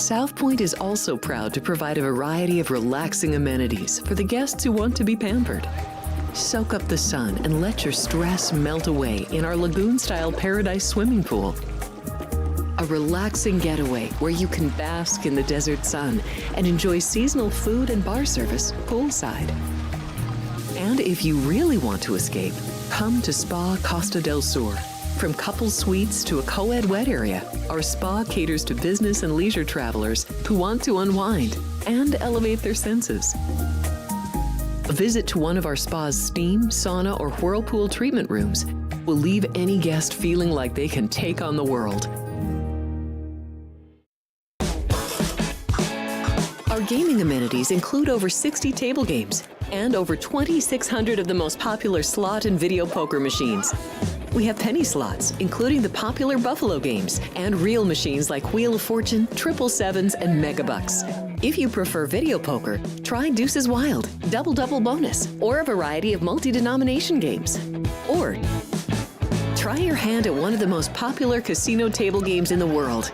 South Point is also proud to provide a variety of relaxing amenities for the guests who want to be pampered. Soak up the sun and let your stress melt away in our lagoon-style paradise swimming pool. A relaxing getaway where you can bask in the desert sun and enjoy seasonal food and bar service poolside. And if you really want to escape, come to Spa Costa del Sur. From couple suites to a co-ed wet area, our spa caters to business and leisure travelers who want to unwind and elevate their senses. A visit to one of our spa's steam, sauna, or whirlpool treatment rooms will leave any guest feeling like they can take on the world. Our gaming amenities include over 60 table games and over 2,600 of the most popular slot and video poker machines. We have penny slots, including the popular Buffalo games, and real machines like Wheel of Fortune, Triple Sevens, and Megabucks. If you prefer video poker, try Deuces Wild, Double Bonus, or a variety of multi-denomination games. Or try your hand at one of the most popular casino table games in the world,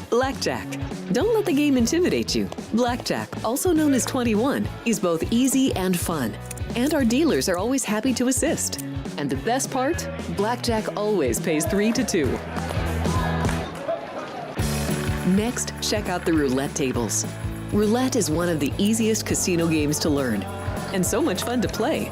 Blackjack. Don't let the game intimidate you. Blackjack, also known as 21, is both easy and fun. And our dealers are always happy to assist. And the best part? Blackjack always pays 3 to 2. Next, check out the roulette tables. Roulette is one of the easiest casino games to learn, and so much fun to play.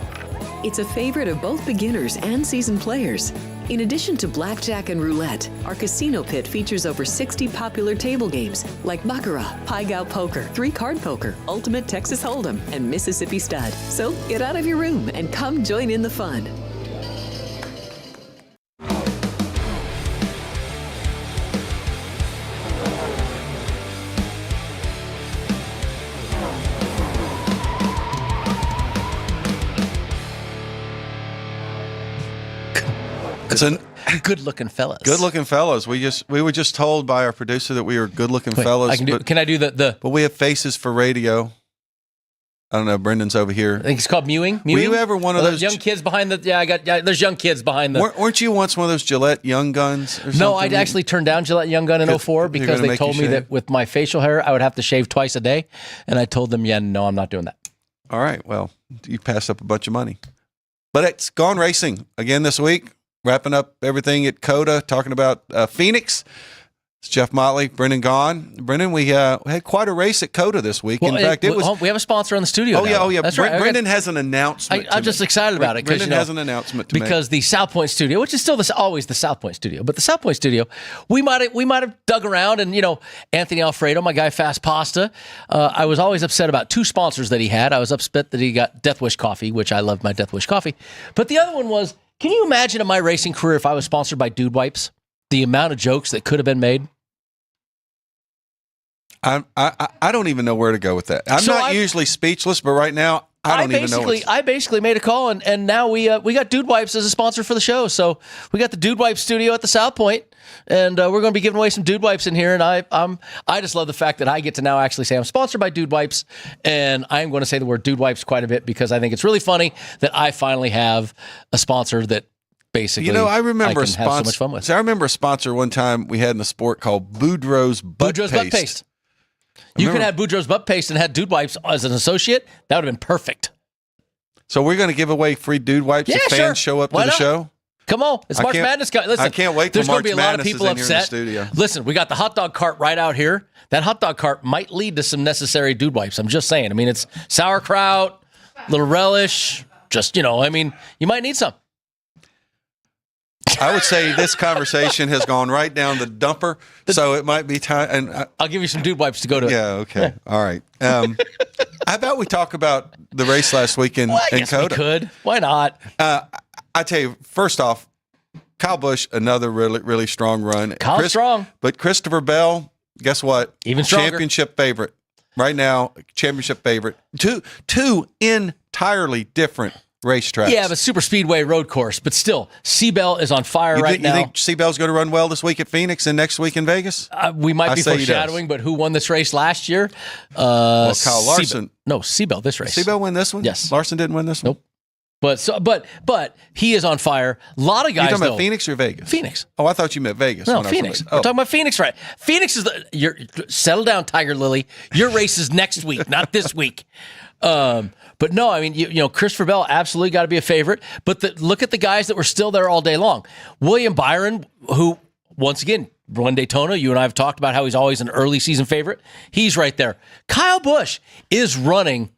It's a favorite of both beginners and seasoned players. In addition to blackjack and roulette, our casino pit features over 60 popular table games like Baccarat, Pai Gow Poker, 3-Card Poker, Ultimate Texas Hold'em, and Mississippi Stud. So get out of your room and come join in the fun. It's a good-looking fellas. Good-looking fellas. We were just told by our producer that we were good-looking fellas. Can I do the? But we have faces for radio. I don't know. Brendan's over here. I think it's called mewing. Were you ever one of those young kids behind the? Yeah, there's young kids behind the. Weren't you once one of those Gillette Young Guns? Or no, I'd actually turned down Gillette Young Gun in 04 because they told me that with my facial hair I would have to shave twice a day, and I told them, no, I'm not doing that. All right. Well, you passed up a bunch of money, but it's Gaughan Racing again this week. Wrapping up everything at COTA, talking about Phoenix. It's Jeff Motley, Brendan Gaughan. Brendan, we had quite a race at COTA this week. Well, in fact, we have a sponsor on the studio. Oh yeah. That's right. Brendan has an announcement. I'm just excited about it. Brendan has an announcement to make. Because the South Point studio, which is still always the South Point studio, but the South Point studio, we might have dug around, and Anthony Alfredo, my guy Fast Pasta. I was always upset about 2 sponsors that he had. I was upset that he got Death Wish coffee, which I love my Death Wish coffee, but the other one was. Can you imagine in my racing career if I was sponsored by Dude Wipes, the amount of jokes that could have been made? I don't even know where to go with that. I'm not usually speechless, but right now I don't even know. I basically made a call, and now we got Dude Wipes as a sponsor for the show. So we got the Dude Wipes studio at the South Point, and we're going to be giving away some Dude Wipes in here. And I just love the fact that I get to now actually say I'm sponsored by Dude Wipes, and I'm going to say the word Dude Wipes quite a bit because I think it's really funny that I finally have a sponsor that basically I remember I can have so much fun with. So I remember a sponsor one time we had in the sport called Boudreaux's Butt Paste. You could have Boudreaux's Butt Paste and had Dude Wipes as an associate. That would have been perfect. So we're going to give away free Dude Wipes if fans show up to the show? Come on. It's March Madness. Listen, I can't wait till March Madness is in here in the studio. Listen, we got the hot dog cart right out here. That hot dog cart might lead to some necessary Dude Wipes. I'm just saying. I mean, it's sauerkraut, little relish. Just, you might need some. I would say this conversation has gone right down the dumper, so it might be time. And I'll give you some Dude Wipes to go to. Yeah, okay. All right. How about we talk about the race last week in COTA? We could. Why not? I tell you, first off, Kyle Busch, another really, really strong run. Kyle's strong. But Christopher Bell, guess what? Even stronger. Championship favorite. Right now, championship favorite. Two entirely different racetracks. Yeah, but super speedway road course. But still, Seabell is on fire now. You think Seabell's going to run well this week at Phoenix and next week in Vegas? We might be foreshadowing, but who won this race last year? Kyle Larson. Seabell this race. Seabell win this one? Yes. Larson didn't win this one? Nope. But he is on fire. A lot of guys. You talking about Phoenix or Vegas? Phoenix. Oh, I thought you meant Vegas. No, Phoenix. We're talking about Phoenix, right? Phoenix is settle down, Tiger Lily. Your race is next week, not this week. But no, I mean, you know, Christopher Bell absolutely got to be a favorite. But look at the guys that were still there all day long. William Byron, who once again won Daytona. You and I have talked about how he's always an early season favorite. He's right there. Kyle Busch is running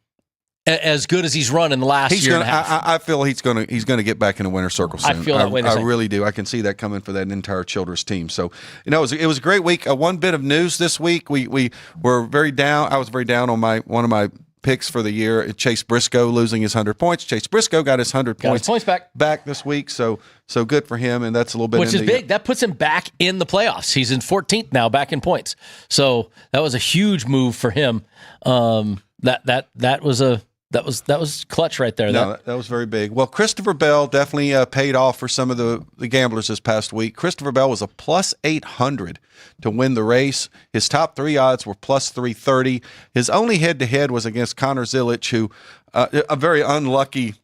as good as he's run in the last year and a half. I feel he's going to get back in the winner's circle soon. I feel that way. I really do. I can see that coming for that entire Childress team. So, you know, it was a great week. One bit of news this week. We were very down. I was very down on one of my picks for the year. Chase Briscoe losing his 100 points. Chase Briscoe got his 100 points back this week. So good for him, and that's a little bit, which is big. That puts him back in the playoffs. He's in 14th now, back in points. So that was a huge move for him. That was clutch right there. No, that was very big. Well, Christopher Bell definitely paid off for some of the gamblers this past week. Christopher Bell was a plus 800 to win the race. His top 3 odds were plus 330. His only head-to-head was against Connor Zilic, who a very unlucky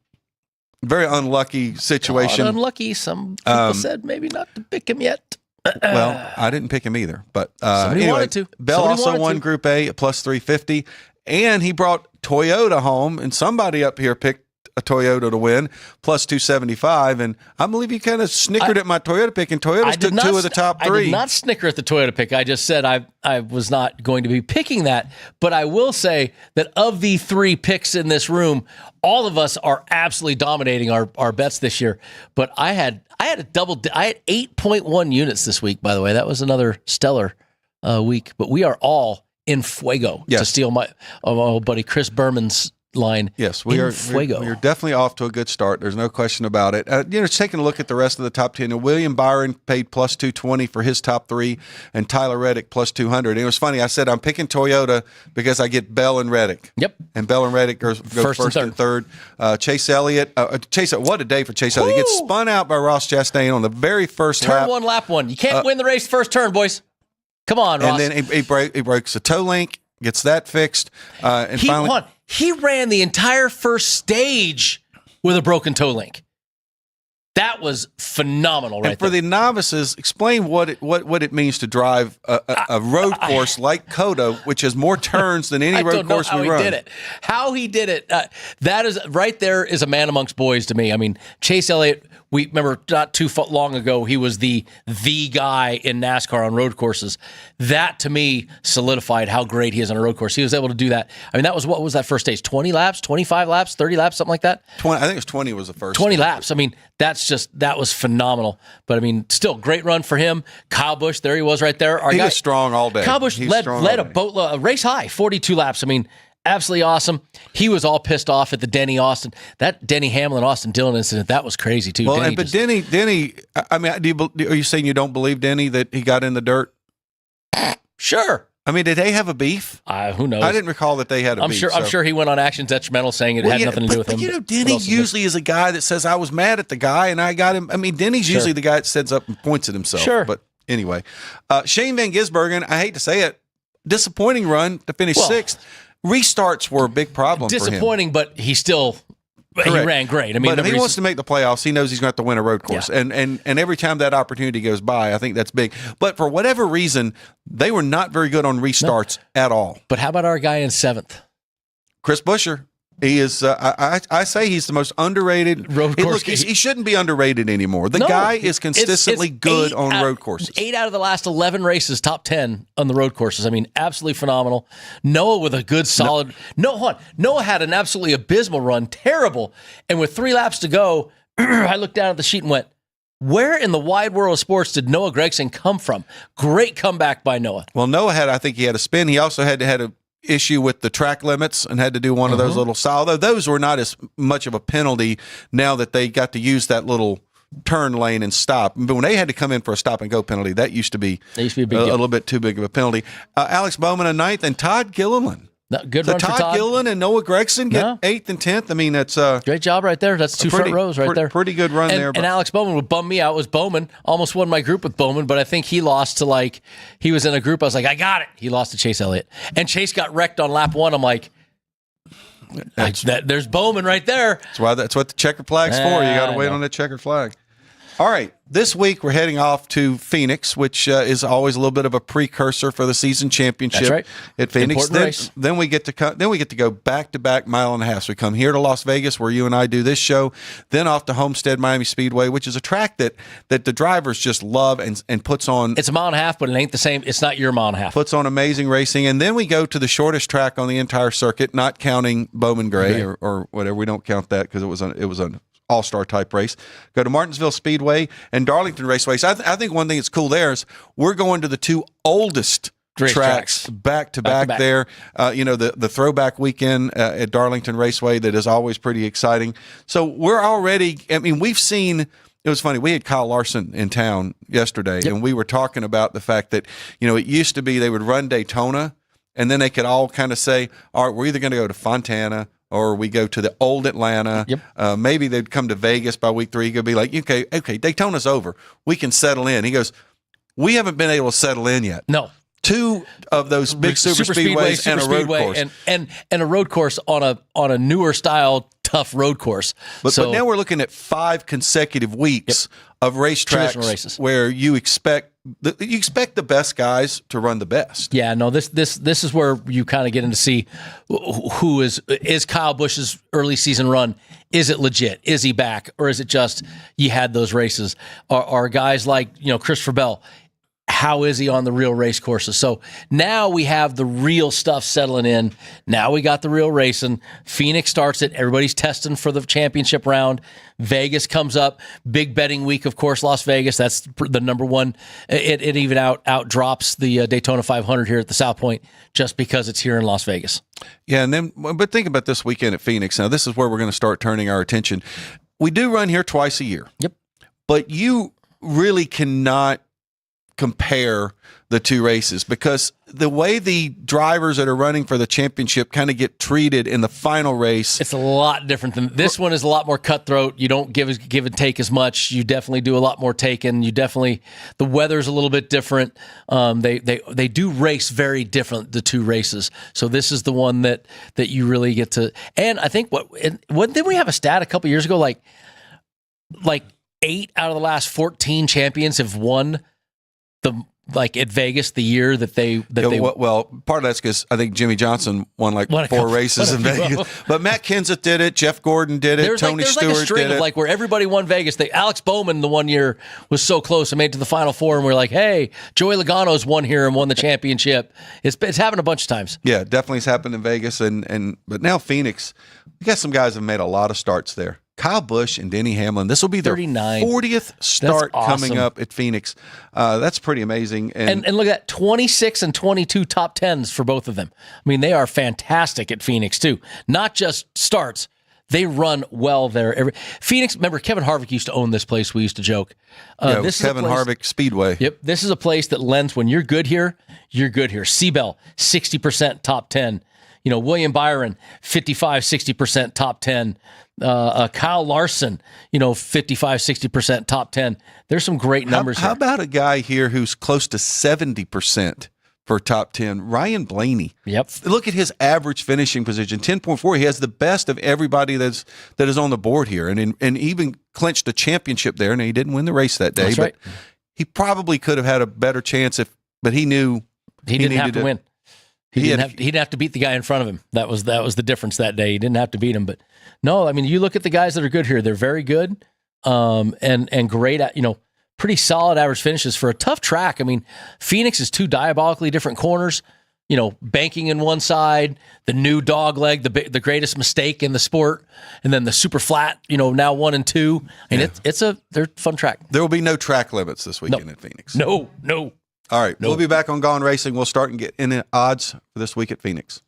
situation. Unlucky. Some people said maybe not to pick him yet. Well, I didn't pick him either. But anyway, wanted to. Bell also won Group A at plus 350. And he brought Toyota home, and somebody up here picked a Toyota to win, plus 275. And I believe you kind of snickered at my Toyota pick, and Toyota's took 2 of the top 3. I did not snicker at the Toyota pick. I just said I was not going to be picking that. But I will say that of the 3 picks in this room, all of us are absolutely dominating our bets this year. But I had 8.1 units this week, by the way. That was another stellar week. But we are all in fuego, to steal my old buddy Chris Berman's line. Yes, we are definitely off to a good start. There's no question about it. Just taking a look at the rest of the top 10. William Byron paid plus 220 for his top 3, and Tyler Reddick plus 200. And it was funny. I said I'm picking Toyota because I get Bell and Reddick. Yep. And Bell and Reddick go first and third. Chase Elliott. What a day for Chase Elliott. He gets spun out by Ross Chastain on the very first lap. Turn 1, lap 1. You can't win the race first turn, boys. Come on, Ross. And then he breaks a toe link, gets that fixed, and finally he ran the entire first stage with a broken toe link. That was phenomenal, right? And for the novices, explain what it means to drive a road course like COTA, which has more turns than any road course we run. How he did it. That is right there is a man amongst boys to me. I mean, Chase Elliott. We remember not too long ago, he was the guy in NASCAR on road courses. That, to me, solidified how great he is on a road course. He was able to do that. I mean, what was that first stage? 20 laps, 25 laps, 30 laps, something like that? 20. I think it was 20 was the first. 20 laps. I mean, that was phenomenal. But, I mean, still, great run for him. Kyle Busch, there he was right there. He was strong all day. Kyle Busch led a race high, 42 laps. I mean, absolutely awesome. He was all pissed off at the Denny Hamlin, Austin Dillon incident. That was crazy too. Well, Denny. I mean, are you saying you don't believe Denny that he got in the dirt? Sure. I mean, did they have a beef? Who knows? I didn't recall that they had a beef. I'm sure he went on Actions Detrimental saying it had nothing to do with him. You know, Denny usually is a guy that says, I was mad at the guy and I got him. I mean, Denny's usually the guy that stands up and points at himself. Sure. But anyway, Shane Van Gisbergen, I hate to say it, disappointing run to finish 6th. Restarts were a big problem for him. Disappointing, but he ran great. I mean, but if he wants to make the playoffs, he knows he's going to have to win a road course. Yeah. And every time that opportunity goes by, I think that's big. But for whatever reason, they were not very good on restarts at all. But how about our guy in 7th? Chris Buescher. He is, I say he's the most underrated. Road course. He shouldn't be underrated anymore. The guy is consistently good on road courses. 8 out of the last 11 races, top 10 on the road courses. I mean, absolutely phenomenal. Noah with a good, solid. Noah had an absolutely abysmal run, terrible. And with 3 laps to go, I looked down at the sheet and went, where in the wide world of sports did Noah Gragson come from? Great comeback by Noah. Well, Noah had a spin. He also had a issue with the track limits and had to do one of those little, although those were not as much of a penalty now that they got to use that little turn lane and stop. But when they had to come in for a stop and go penalty, that used to be a little bit too big of a penalty. Alex Bowman in 9th and Todd Gilliland. Good run for Todd. Todd Gilliland and Noah Gragson get 8th and 10th. I mean, that's great job right there. That's 2 front rows right there. Pretty good run there. And Alex Bowman would bum me out. It was Bowman. Almost won my group with Bowman, but I think he lost to he was in a group. I was like, I got it. He lost to Chase Elliott. And Chase got wrecked on lap 1. I'm like, There's Bowman right there. That's what the checkered flag's for. You got to wait on that checkered flag. All right, this week we're heading off to Phoenix, which is always a little bit of a precursor for the season championship. That's right. At Phoenix. Race. Then we get to go back-to-back mile and a half. So we come here to Las Vegas, where you and I do this show, then off to Homestead Miami Speedway, which is a track that the drivers just love and puts on. It's a mile and a half, but it ain't the same. It's not your mile and a half. Puts on amazing racing, and then we go to the shortest track on the entire circuit, not counting Bowman Gray or whatever. We don't count that because it was an all-star type race. Go to Martinsville Speedway and Darlington Raceway. So I think one thing that's cool there is we're going to the two oldest tracks back to back there. The throwback weekend at Darlington Raceway that is always pretty exciting. So we're already, we've seen. It was funny. We had Kyle Larson in town yesterday, and we were talking about the fact that, it used to be they would run Daytona, and then they could all kind of say, all right, we're either going to go to Fontana or we go to the old Atlanta. Maybe they'd come to Vegas by week 3. He could be like, okay, Daytona's over. We can settle in. He goes, we haven't been able to settle in yet. No. 2 of those big super speedways and a road course. And a road course on a newer style, tough road course. But now we're looking at 5 consecutive weeks of racetracks where you expect the best guys to run the best. Yeah, no, this is where you kind of get in to see who is Kyle Busch's early season run. Is it legit? Is he back? Or is it just you had those races? Are guys like, Christopher Bell, how is he on the real race courses? So now we have the real stuff settling in. Now we got the real racing. Phoenix starts it. Everybody's testing for the championship round. Vegas comes up. Big betting week, of course, Las Vegas. That's the number one. It even out drops the Daytona 500 here at the South Point just because it's here in Las Vegas. Yeah, but think about this weekend at Phoenix. Now, this is where we're going to start turning our attention. We do run here twice a year. Yep. But you really cannot compare the 2 races because the way the drivers that are running for the championship kind of get treated in the final race. It's a lot different than this one. Is a lot more cutthroat. You don't give and take as much. You definitely do a lot more taking. The weather's a little bit different. They do race very different, the 2 races. So this is the one that you really get to. And I think didn't we have a stat a couple years ago like 8 out of the last 14 champions have won at Vegas the year that they well, part of that's because I think Jimmy Johnson won 4 races in Vegas, but Matt Kenseth did it, Jeff Gordon did it, Tony Stewart a string did of it. Where everybody won Vegas. Alex Bowman the one year was so close and made it to the Final Four, and we're like, hey, Joey Logano's won here and won the championship. It's happened a bunch of times. Yeah, definitely has happened in Vegas, but now Phoenix, we got some guys that have made a lot of starts there. Kyle Busch and Denny Hamlin. This will be their 40th start coming up at Phoenix. That's pretty amazing. And look at that, 26 and 22 top 10s for both of them. I mean, they are fantastic at Phoenix, too. Not just starts. They run well there. Phoenix, remember, Kevin Harvick used to own this place. We used to joke. This is Kevin Harvick Speedway. Yep. This is a place that lends when you're good here, you're good here. Seabell, 60% top 10. William Byron, 55-60% top 10. Kyle Larson, 55-60% top 10. There's some great numbers How about a guy here who's close to 70% for top 10? Ryan Blaney. Yep. Look at his average finishing position, 10.4. He has the best of everybody that is on the board here, and even clinched a championship there. And he didn't win the race that day, That's right. But he probably could have had a better chance but he knew he didn't have to win. He didn't have to beat the guy in front of him. That was the difference that day. He didn't have to beat him. But no, I mean, you look at the guys that are good here. They're very good, and great at pretty solid average finishes for a tough track. I mean, Phoenix is 2 diabolically different corners. Banking in one side, the new dog leg, the greatest mistake in the sport, and then the super flat. Now 1 and 2. I mean, they're a fun track. There will be no track limits this weekend at Phoenix. No. All right, we'll be back on Gaughan Racing. We'll start and get in the odds for this week at Phoenix.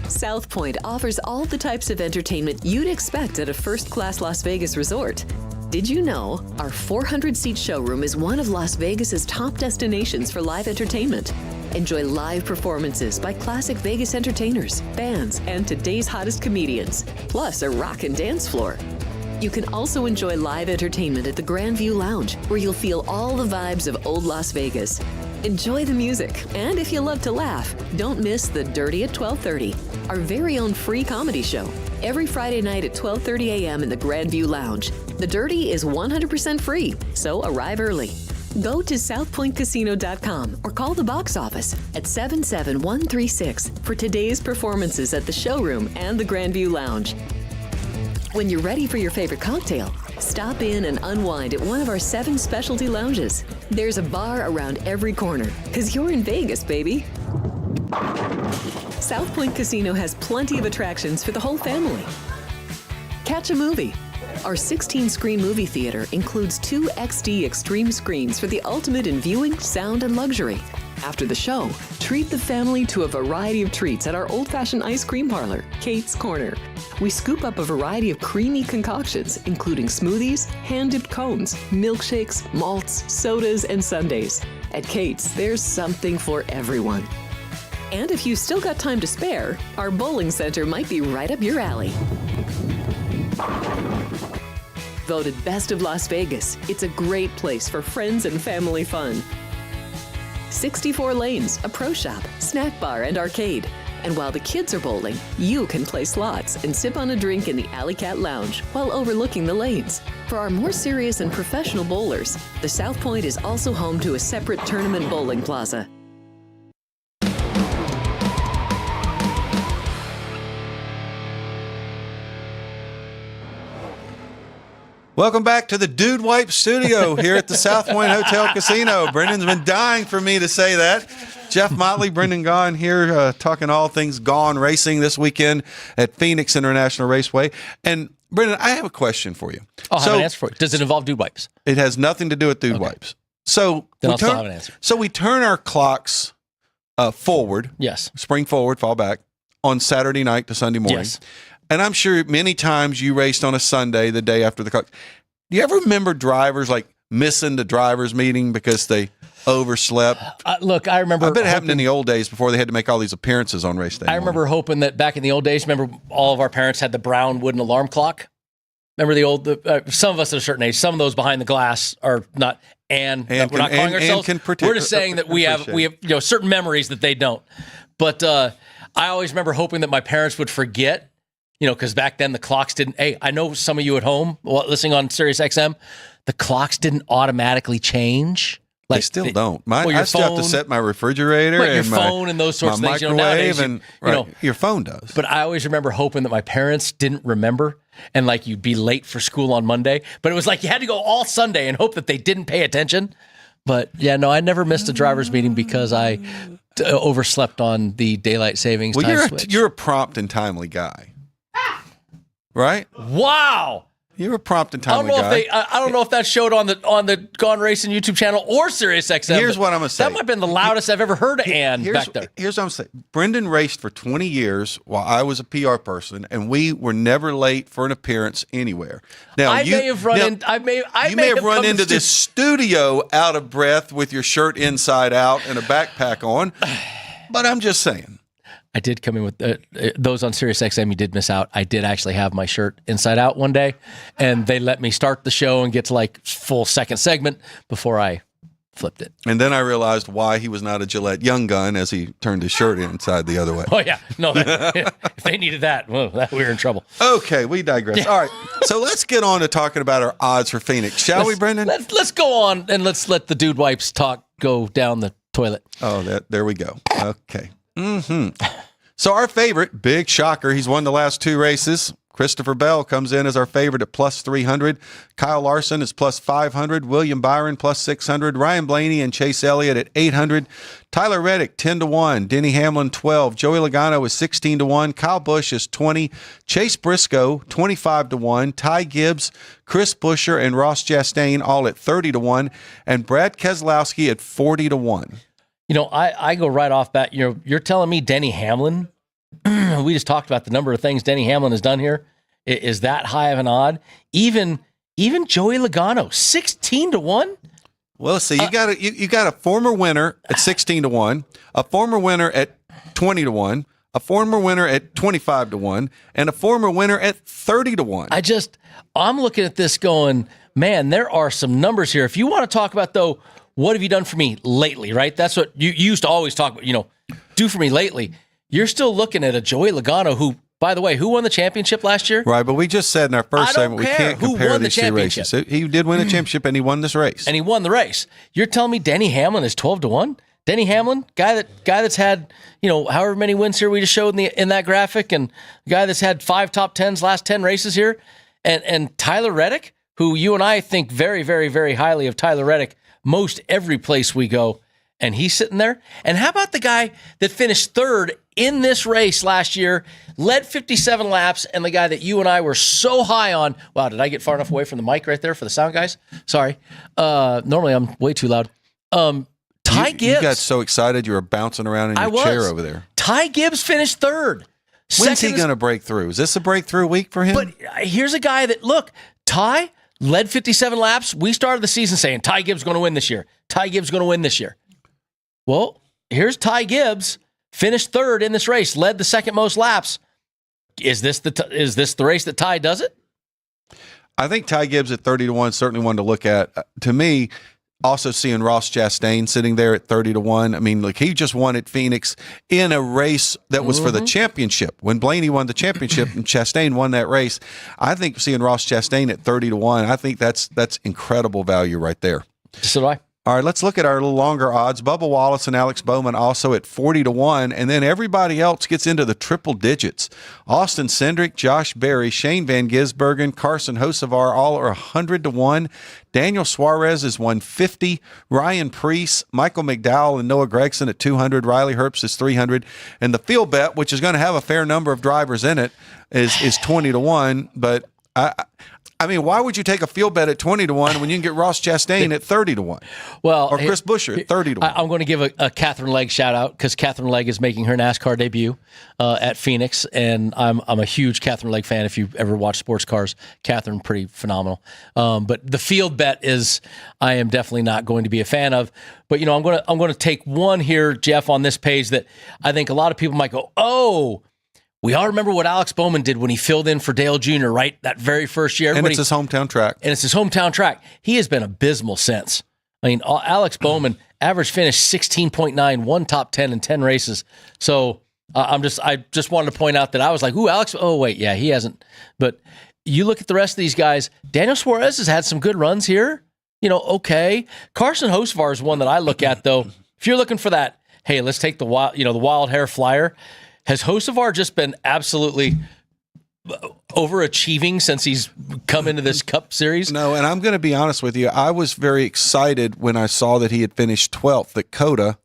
South Point offers all the types of entertainment you'd expect at a first-class Las Vegas resort. Did you know our 400-seat showroom is one of Las Vegas's top destinations for live entertainment? Enjoy live performances by classic Vegas entertainers, bands, and today's hottest comedians, plus a rockin' dance floor. You can also enjoy live entertainment at the Grand View Lounge, where you'll feel all the vibes of old Las Vegas. Enjoy the music, and if you love to laugh, don't miss The Dirty at 12:30, our very own free comedy show. Every Friday night at 12:30 a.m. in the Grandview Lounge. The Dirty is 100% free, so arrive early. Go to southpointcasino.com or call the box office at 77136 for today's performances at the showroom and the Grandview Lounge. When you're ready for your favorite cocktail, stop in and unwind at one of our 7 specialty lounges. There's a bar around every corner, because you're in Vegas, baby. South Point Casino has plenty of attractions for the whole family. Catch a movie. Our 16-screen movie theater includes 2 XD Extreme screens for the ultimate in viewing, sound, and luxury. After the show, treat the family to a variety of treats at our old-fashioned ice cream parlor, Kate's Corner. We scoop up a variety of creamy concoctions, including smoothies, hand-dipped cones, milkshakes, malts, sodas, and sundaes. At Kate's, there's something for everyone. And if you've still got time to spare, our bowling center might be right up your alley. Voted Best of Las Vegas, it's a great place for friends and family fun. 64 lanes, a pro shop, snack bar, and arcade. And while the kids are bowling, you can play slots and sip on a drink in the Alley Cat Lounge while overlooking the lanes. For our more serious and professional bowlers, the South Point is also home to a separate tournament bowling plaza. Welcome back to the Dude Wipe Studio here at the South Point Hotel Casino. Brendan's been dying for me to say that. Jeff Motley, Brendan Gaughan here, talking all things Gaughan racing this weekend at Phoenix International Raceway. And Brendan, I have a question for you. I'll have an answer for you. Does it involve dude wipes? It has nothing to do with dude wipes. So then I'll still have an answer. So we turn our clocks forward. Yes. Spring forward, fall back on Saturday night to Sunday morning. Yes. And I'm sure many times you raced on a Sunday, the day after the clock. Do you ever remember drivers like missing the drivers' meeting because they overslept? Look, I remember. I bet it happened in the old days before they had to make all these appearances on race day. I remember hoping that back in the old days, remember all of our parents had the brown wooden alarm clock? Remember the old, some of us at a certain age, some of those behind the glass are not, and we're not calling ourselves. We're just saying that we have certain memories that they don't. But I always remember hoping that my parents would forget. Because back then the clocks didn't. Hey, I know some of you at home listening on Sirius XM, the clocks didn't automatically change. They still don't. I still have to set my refrigerator and your phone and those sorts of things. Microwave your phone does. But I always remember hoping that my parents didn't remember, and like you'd be late for school on Monday. But it was like you had to go all Sunday and hope that they didn't pay attention. But yeah, no, I never missed a driver's meeting because I overslept on the daylight savings time switch. You're a prompt and timely guy. Right? Wow. You're a prompt and timely guy. I don't know if that showed on the Gaughan Racing YouTube channel or Sirius XM. Here's what I'm going to say. That might have been the loudest I've ever heard of Ann back there. Here's what I'm saying. Brendan raced for 20 years while I was a PR person, and we were never late for an appearance anywhere. Now, you may have run into this studio out of breath with your shirt inside out and a backpack on, but I'm just saying. I did come in with those on Sirius XM. You did miss out. I did actually have my shirt inside out one day, and they let me start the show and get to like full second segment before I flipped it. And then I realized why he was not a Gillette Young Gun as he turned his shirt inside the other way. Oh yeah, no, if they needed that, well, we were in trouble. Okay, we digress. Yeah. All right, so let's get on to talking about our odds for Phoenix, shall we, Brendan? Let's go on and let's let the dude wipes talk go down the toilet. Oh, there we go. Okay. So our favorite, big shocker, he's won the last 2 races. Christopher Bell comes in as our favorite at plus 300. Kyle Larson is plus 500. William Byron plus 600. Ryan Blaney and Chase Elliott at 800. Tyler Reddick 10-1. Denny Hamlin 12. Joey Logano is 16-1. Kyle Busch is 20. Chase Briscoe 25-1. Ty Gibbs, Chris Buescher, and Ross Chastain all at 30-1. And Brad Keselowski at 40-1. I go right off bat. You're telling me Denny Hamlin? We just talked about the number of things Denny Hamlin has done here. Is that high of an odd? Even Joey Logano, 16-1. Well, see, you got a former winner at 16-1, a former winner at 20-1, a former winner at 25-1, and a former winner at 30-1. I'm looking at this going, man, there are some numbers here. If you want to talk about though, what have you done for me lately, right? That's what you used to always talk about, do for me lately. You're still looking at a Joey Logano who, by the way, who won the championship last year? Right, but we just said in our first segment we can't compare these two races. He did win a championship, and he won this race. And he won the race. You're telling me Denny Hamlin is 12-1? Denny Hamlin, guy that's had, however many wins here we just showed in that graphic, and guy that's had 5 top 10s last 10 races here, and Tyler Reddick, who you and I think very, very, very highly of Tyler Reddick most every place we go, and he's sitting there. And how about the guy that finished 3rd in this race last year, led 57 laps, and the guy that you and I were so high on? Wow, did I get far enough away from the mic right there for the sound guys? Sorry. Normally I'm way too loud. Ty Gibbs. You got so excited you were bouncing around in your chair over there. Ty Gibbs finished 3rd. When's he going to break through? Is this a breakthrough week for him? But here's a guy that, look, Ty led 57 laps. We started the season saying Ty Gibbs going to win this year. Ty Gibbs going to win this year. Well, here's Ty Gibbs, finished 3rd in this race, led the second most laps. Is this the race that Ty does it? I think Ty Gibbs at 30-1 is certainly one to look at. To me, also seeing Ross Chastain sitting there at 30-1. I mean, look, he just won at Phoenix in a race that was for the championship. When Blaney won the championship and Chastain won that race, I think seeing Ross Chastain at 30-1, I think that's incredible value right there. So do I. All right, let's look at our little longer odds. Bubba Wallace and Alex Bowman also at 40-1, and then everybody else gets into the triple digits. Austin Cindric, Josh Berry, Shane Van Gisbergen, Carson Hocevar, all are 100-1. Daniel Suarez is 150. Ryan Preece, Michael McDowell, and Noah Gragson at 200. Riley Herbst is 300. And the field bet, which is going to have a fair number of drivers in it, is 20-1. But I mean, why would you take a field bet at 20-1 when you can get Ross Chastain at 30-1? Well, or Chris Buescher at 30-1. I'm going to give a Catherine Legg shout out because Catherine Legg is making her NASCAR debut at Phoenix, and I'm a huge Catherine Legg fan. If you've ever watched sports cars, Catherine, pretty phenomenal. But the field bet I am definitely not going to be a fan of. But I'm going to take one here, Jeff, on this page that I think a lot of people might go, oh. We all remember what Alex Bowman did when he filled in for Dale Jr., right? That very first year. And it's his hometown track. He has been abysmal since. I mean, Alex Bowman, average finish 16.9, one top 10 in 10 races. So I just wanted to point out that I was like, ooh, Alex, oh, wait, yeah, he hasn't. But you look at the rest of these guys. Daniel Suarez has had some good runs here. Okay. Carson Hocevar is one that I look at, though. If you're looking for that, hey, let's take the wild hair flyer. Has Hocevar just been absolutely overachieving since he's come into this Cup Series? No, and I'm going to be honest with you. I was very excited when I saw that he had finished 12th at COTA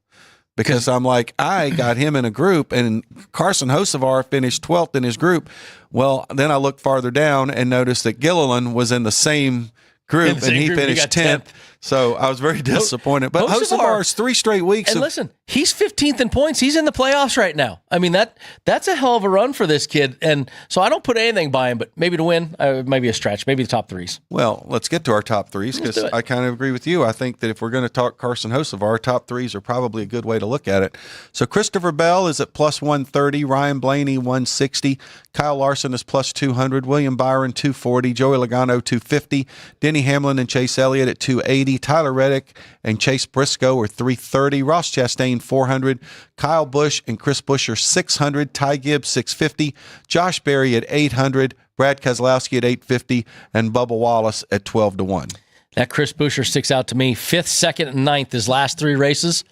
because I'm like, I got him in a group, and Carson Hocevar finished 12th in his group. Well, then I looked farther down and noticed that Gilliland was in the same group, and he finished 10th. So I was very disappointed. But Hocevar's 3 straight weeks. And listen, he's 15th in points. He's in the playoffs right now. I mean, that's a hell of a run for this kid. And so I don't put anything by him, but maybe to win, maybe a stretch, maybe the top 3s. Well, let's get to our top 3s because I kind of agree with you. I think that if we're going to talk Carson Hocevar, top 3s are probably a good way to look at it. So Christopher Bell is at plus 130, Ryan Blaney 160, Kyle Larson is plus 200, William Byron 240, Joey Logano 250, Denny Hamlin and Chase Elliott at 280, Tyler Reddick and Chase Briscoe are 330, Ross Chastain 400, Kyle Busch and Chris Buescher 600, Ty Gibbs 650, Josh Berry at 800, Brad Keselowski at 850, and Bubba Wallace at 12-1. That Chris Buescher sticks out to me. 5th, 2nd, and 9th his last 3 races.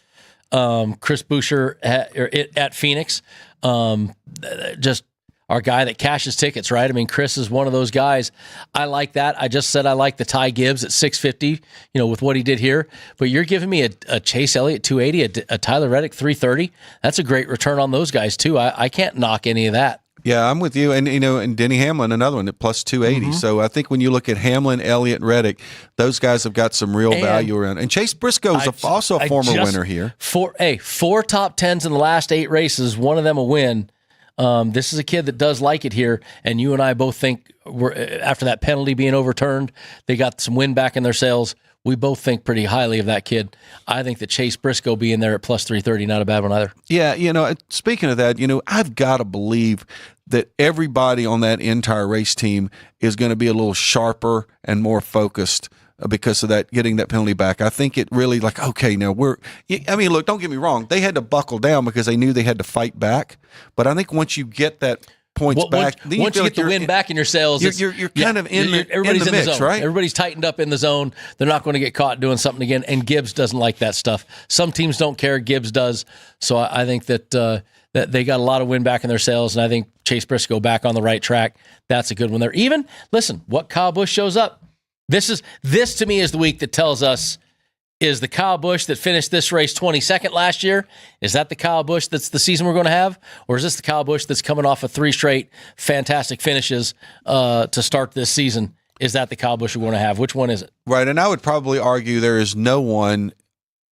Chris Buescher at Phoenix. Just our guy that cashes tickets, right? I mean, Chris is one of those guys. I like that. I just said I like the Ty Gibbs at 650, with what he did here. But you're giving me a Chase Elliott 280, a Tyler Reddick 330. That's a great return on those guys, too. I can't knock any of that. Yeah, I'm with you. And, and Denny Hamlin, another one at plus 280. So I think when you look at Hamlin, Elliott, and Reddick, those guys have got some real value around. And Chase Briscoe is also a former winner here. 4 top 10s in the last 8 races, one of them a win. This is a kid that does like it here, and you and I both think after that penalty being overturned, they got some wind back in their sails. We both think pretty highly of that kid. I think that Chase Briscoe being there at plus 330, not a bad one either. Yeah, speaking of that, I've got to believe that everybody on that entire race team is going to be a little sharper and more focused because of that, getting that penalty back. I think it really okay, now look, don't get me wrong. They had to buckle down because they knew they had to fight back. But I think once you get that points back, once you get the win back in your sails, you're kind of in the mix, zone. right? Everybody's tightened up in the zone. They're not going to get caught doing something again. And Gibbs doesn't like that stuff. Some teams don't care. Gibbs does. So I think that that they got a lot of wind back in their sails, and I think Chase Briscoe back on the right track. That's a good one there. Even listen, what Kyle Busch shows up. This to me is the week that tells us. Is the Kyle Busch that finished this race 22nd last year, is that the Kyle Busch that's the season we're going to have? Or is this the Kyle Busch that's coming off of 3 straight fantastic finishes to start this season? Is that the Kyle Busch we're going to have? Which one is it? Right, and I would probably argue there is no one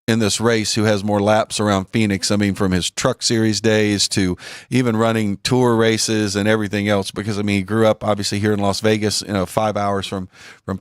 in this race who has more laps around Phoenix. I mean, from his Truck Series days to even running tour races and everything else, because he grew up obviously here in Las Vegas, 5 hours from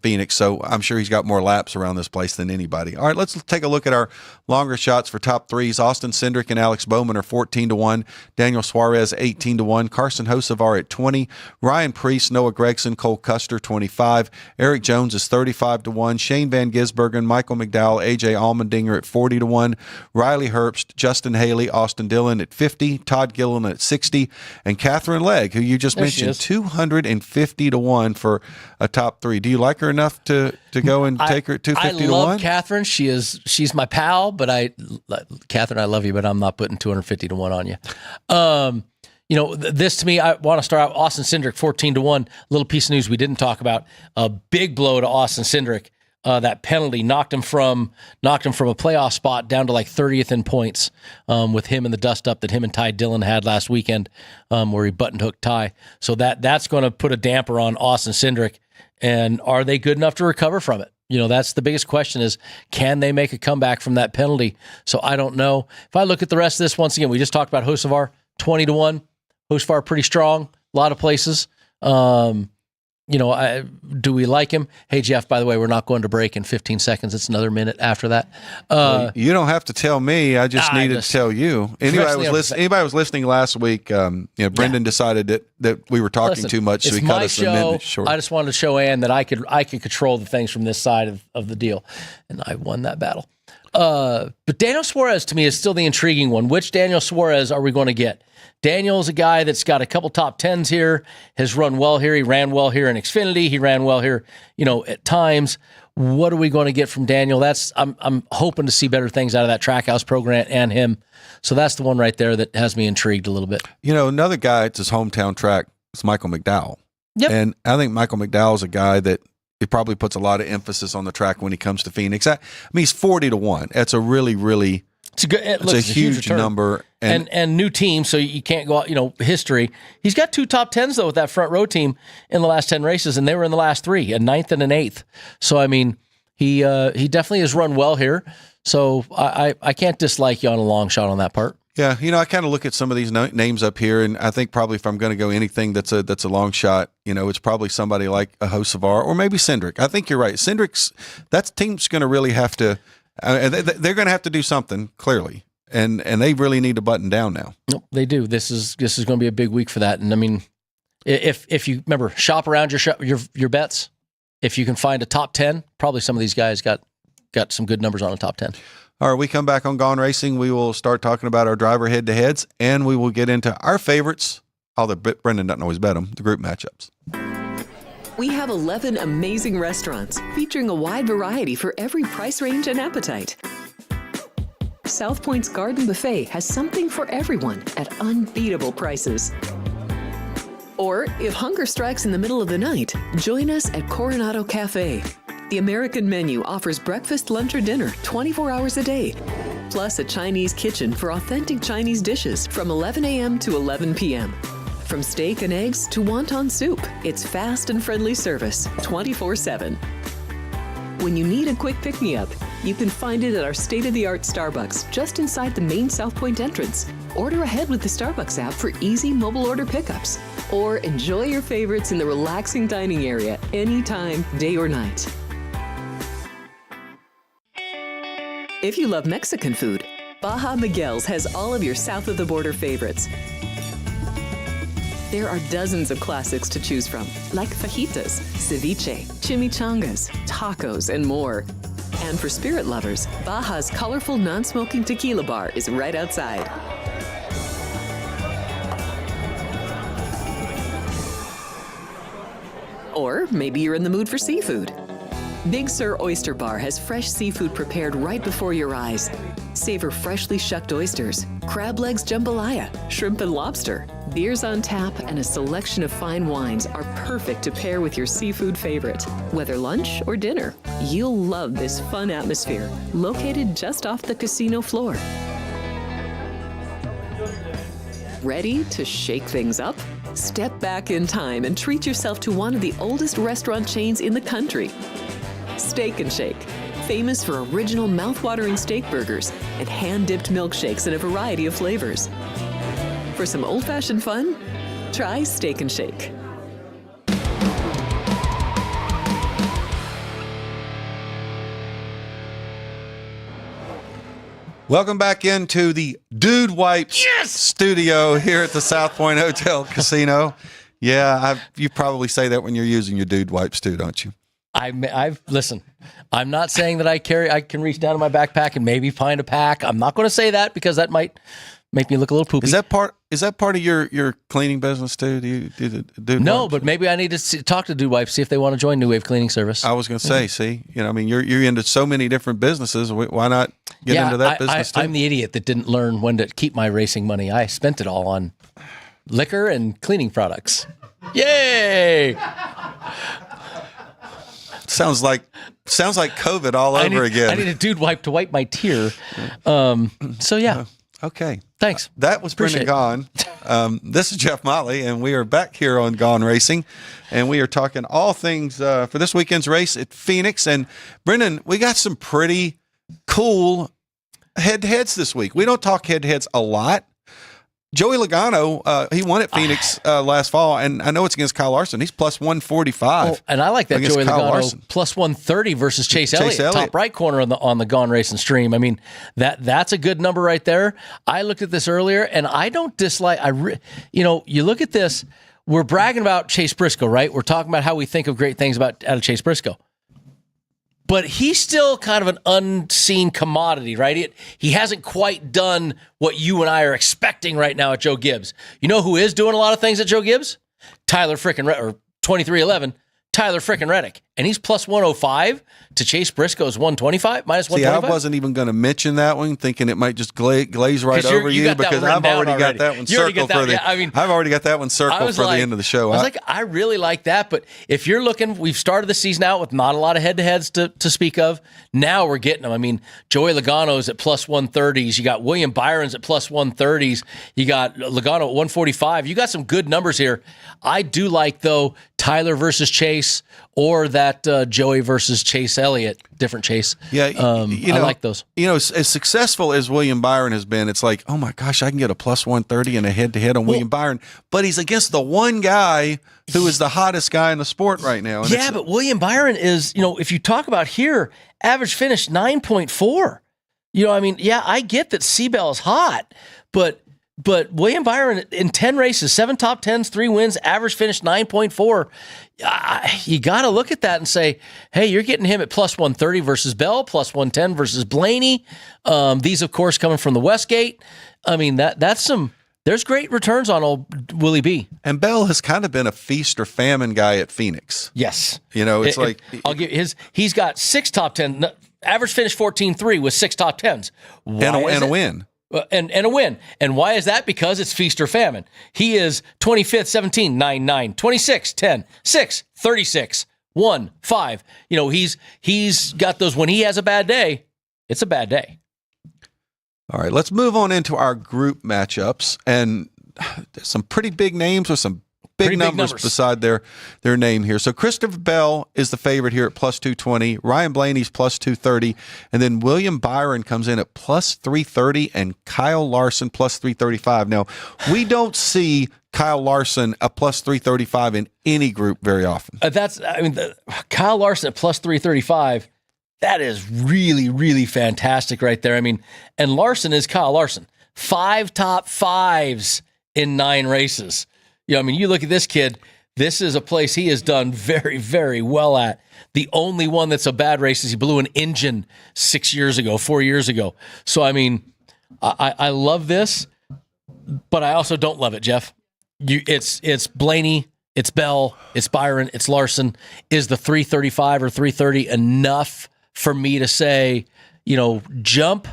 Phoenix. So I'm sure he's got more laps around this place than anybody. All right, let's take a look at our longer shots for top 3s. Austin Cindric and Alex Bowman are 14-1. Daniel Suarez 18-1. Carson Hocevar at 20. Ryan Preece, Noah Gragson, Cole Custer 25. Eric Jones is 35-1. Shane Van Gisbergen, Michael McDowell, AJ Allmendinger at 40-1, Riley Herbst, Justin Haley, Austin Dillon at 50, Todd Gilliland at 60, and Catherine Legg, who you just mentioned, 250-1 for a top 3. Do you like her enough to go and take her at 250-1? I love Catherine. She's my pal, but Catherine, I love you, but I'm not putting 250-1 on you. This to me, I want to start out Austin Cindric 14-1. Little piece of news we didn't talk about. A big blow to Austin Cindric. That penalty knocked him from a playoff spot down to like 30th in points with him and the dust up that him and Ty Dillon had last weekend where he button hooked Ty. So that's going to put a damper on Austin Cindric. And are they good enough to recover from it? That's the biggest question is, can they make a comeback from that penalty? So I don't know. If I look at the rest of this, once again, we just talked about Hocevar, 20-1. Hocevar pretty strong, a lot of places. Do we like him? Hey, Jeff, by the way, we're not going to break in 15 seconds. It's another minute after that. Well, you don't have to tell me. I just needed to tell you. Anybody was listening last week, Brendan decided that we were talking too much, so he cut us a minute short. I just wanted to show Ann that I could control the things from this side of the deal, and I won that battle. But Daniel Suarez, to me, is still the intriguing one. Which Daniel Suarez are we going to get? Daniel's a guy that's got a couple top 10s here, has run well here. He ran well here in Xfinity. He ran well here, at times. What are we going to get from Daniel? I'm hoping to see better things out of that Trackhouse program and him. So that's the one right there that has me intrigued a little bit. Another guy, it's his hometown track, is Michael McDowell. Yep. And I think Michael McDowell is a guy that it probably puts a lot of emphasis on the track when he comes to Phoenix. He's 40-1. That's a really, really it's a huge number. And new team, so you can't go out, history. He's got 2 top 10s, though, with that front row team in the last 10 races, and they were in the last 3, a 9th and an 8th. So, he definitely has run well here. So I can't dislike you on a long shot on that part. Yeah, I kind of look at some of these names up here, and I think probably if I'm going to go anything that's a long shot, it's probably somebody like a Hocevar or maybe Cindric. I think you're right. That team's going to really have to they're going to have to do something, clearly, and they really need to button down now. Nope, they do. This is going to be a big week for that. And if you remember, shop around your bets. If you can find a top 10, probably some of these guys got some good numbers on a top 10. All right, we come back on Gaughan Racing. We will start talking about our driver head-to-heads, and we will get into our favorites, although Brendan doesn't always bet them, the group matchups. We have 11 amazing restaurants featuring a wide variety for every price range and appetite. South Point's Garden Buffet has something for everyone at unbeatable prices. Or if hunger strikes in the middle of the night, join us at Coronado Cafe. The American menu offers breakfast, lunch, or dinner 24 hours a day, plus a Chinese kitchen for authentic Chinese dishes from 11 a.m. to 11 p.m. From steak and eggs to wonton soup, it's fast and friendly service 24/7. When you need a quick pick-me-up, you can find it at our state-of-the-art Starbucks just inside the main South Point entrance. Order ahead with the Starbucks app for easy mobile order pickups. Or enjoy your favorites in the relaxing dining area anytime, day or night. If you love Mexican food, Baja Miguel's has all of your south of the border favorites. There are dozens of classics to choose from, like fajitas, ceviche, chimichangas, tacos, and more. And for spirit lovers, Baja's colorful non-smoking tequila bar is right outside. Or maybe you're in the mood for seafood. Big Sur Oyster Bar has fresh seafood prepared right before your eyes. Savor freshly shucked oysters, crab legs jambalaya, shrimp and lobster. Beers on tap and a selection of fine wines are perfect to pair with your seafood favorite. Whether lunch or dinner, you'll love this fun atmosphere, located just off the casino floor. Ready to shake things up? Step back in time and treat yourself to one of the oldest restaurant chains in the country. Steak and Shake, famous for original mouth-watering steak burgers and hand-dipped milkshakes in a variety of flavors. For some old-fashioned fun, try Steak and Shake. Welcome back into the Dude Wipes studio here at the South Point Hotel Casino. Yeah, you probably say that when you're using your Dude Wipes too, don't you? Listen, I'm not saying that I can reach down in my backpack and maybe find a pack. I'm not going to say that because that might make me look a little poopy. Is that part of your cleaning business too? Do you do the Dude No, Wipes? but maybe I need to talk to Dude Wipes, see if they want to join New Wave Cleaning Service. I was going to say, see, I mean, you're into so many different businesses. Why not get into that business too? I'm the idiot that didn't learn when to keep my racing money. I spent it all on liquor and cleaning products. Yay! Sounds like COVID all over again. I need a Dude Wipe to wipe my tear. So yeah. Okay. Thanks. That was Brendan Gaughan. This is Jeff Motley, and we are back here on Gaughan Racing, and we are talking all things for this weekend's race at Phoenix. And Brendan, we got some pretty cool head-to-heads this week. We don't talk head-to-heads a lot. Joey Logano, he won at Phoenix last fall, and I know it's against Kyle Larson. He's plus 145. Oh, and I like that Joey Kyle Logano Larson. plus 130 versus Chase Elliott, top right corner on the Gaughan Racing stream. I mean, that's a good number right there. I looked at this earlier, and I don't dislike. You look at this. We're bragging about Chase Briscoe, right? We're talking about how we think of great things out of Chase Briscoe. But he's still kind of an unseen commodity, right? He hasn't quite done what you and I are expecting right now at Joe Gibbs. You know who is doing a lot of things at Joe Gibbs? Tyler frickin' or 2311, Tyler frickin' Reddick. And he's plus 105 to Chase Briscoe's 125, minus 125. See, I wasn't even going to mention that one, thinking it might just glaze right over you because I've already got that one circled for the. I've already got that one circled for the end of the show. I really like that. But if you're looking, we've started the season out with not a lot of head-to-heads to speak of. Now we're getting them. I mean, Joey Logano's at plus 130s. You got William Byron's at plus 130s. You got Logano at 145. You got some good numbers here. I do like, though, Tyler versus Chase or that Joey versus Chase Elliott, different Chase. Yeah, I like those. As successful as William Byron has been, it's like, oh my gosh, I can get a plus 130 and a head-to-head on William Byron. But he's against the one guy who is the hottest guy in the sport right now. And but William Byron is, if you talk about here, average finish 9.4. I get that Seabell is hot, but William Byron in 10 races, 7 top 10s, 3 wins, average finish 9.4. You got to look at that and say, hey, you're getting him at plus 130 versus Bell, plus 110 versus Blaney. These, of course, coming from the Westgate. I mean, there's great returns on old Willie B. And Bell has kind of been a feast or famine guy at Phoenix. Yes. I'll give he's got 6 top 10, average finish 14.3 with 6 top 10s. And a win. And a win. And why is that? Because it's feast or famine. He is 25th, 17, 9, 9, 26, 10, 6, 36, 1, 5. He's got those. When he has a bad day, it's a bad day. All right, let's move on into our group matchups. And there's some pretty big names with some big numbers beside their name here. So Christopher Bell is the favorite here at plus 220. Ryan Blaney's plus 230. And then William Byron comes in at plus 330 and Kyle Larson plus 335. Now, we don't see Kyle Larson a plus 335 in any group very often. Kyle Larson at plus 335, that is really, really fantastic right there. I mean, and Larson is Kyle Larson. 5 top 5s in 9 races. I mean, you look at this kid. This is a place he has done very, very well at. The only one that's a bad race is he blew an engine 4 years ago. So, I mean, I love this, but I also don't love it, Jeff. It's Blaney, it's Bell, it's Byron, it's Larson. Is the 335 or 330 enough for me to say, jump?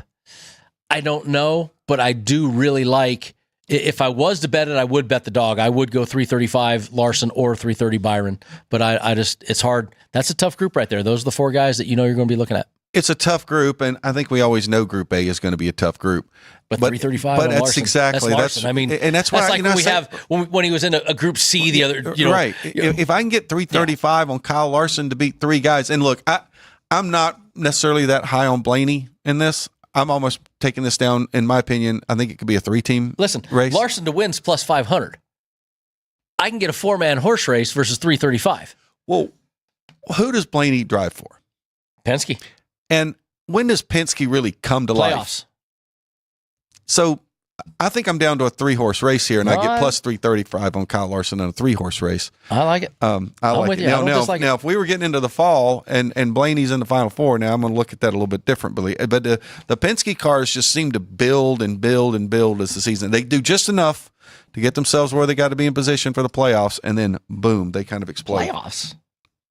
I don't know, but I do really like. If I was to bet it, I would bet the dog. I would go 335 Larson or 330 Byron. But I just, it's hard. That's a tough group right there. Those are the 4 guys that you're going to be looking at. It's a tough group, and I think we always know Group A is going to be a tough group. But 335 but that's Larson. exactly. That's Larson. I mean, and that's why like when he was in a Group C the other. Right. If I can get 335 on Kyle Larson to beat 3 guys, and look, I'm not necessarily that high on Blaney in this. I'm almost taking this down. In my opinion, I think it could be a 3-team race. Larson to wins plus 500. I can get a 4-man horse race versus 335. Well, who does Blaney drive for? Penske. And when does Penske really come to life? Playoffs. So I think I'm down to a 3-horse race here, and I get plus 335 on Kyle Larson in a 3-horse race. I like it. I like it. Now, if we were getting into the fall and Blaney's in the Final Four, now I'm going to look at that a little bit differently. But the Penske cars just seem to build and build and build as the season. They do just enough to get themselves where they got to be in position for the playoffs, and then boom, they kind of explode.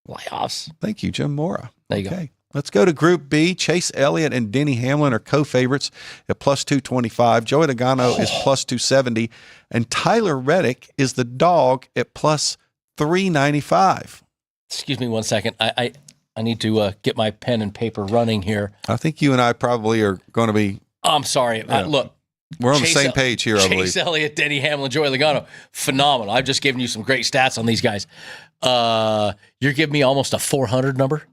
Playoffs. Thank you, Jim Mora. There you go. Let's go to Group B. Chase Elliott and Denny Hamlin are co-favorites at plus 225. Joey Logano is plus 270. And Tyler Reddick is the dog at plus 395. Excuse me 1 second. I need to get my pen and paper running here. I think you and I probably are going to be... I'm sorry. Look. We're on the same page here, I believe. Chase Elliott, Denny Hamlin, Joey Logano. Phenomenal. I've just given you some great stats on these guys. You're giving me almost a 400 number?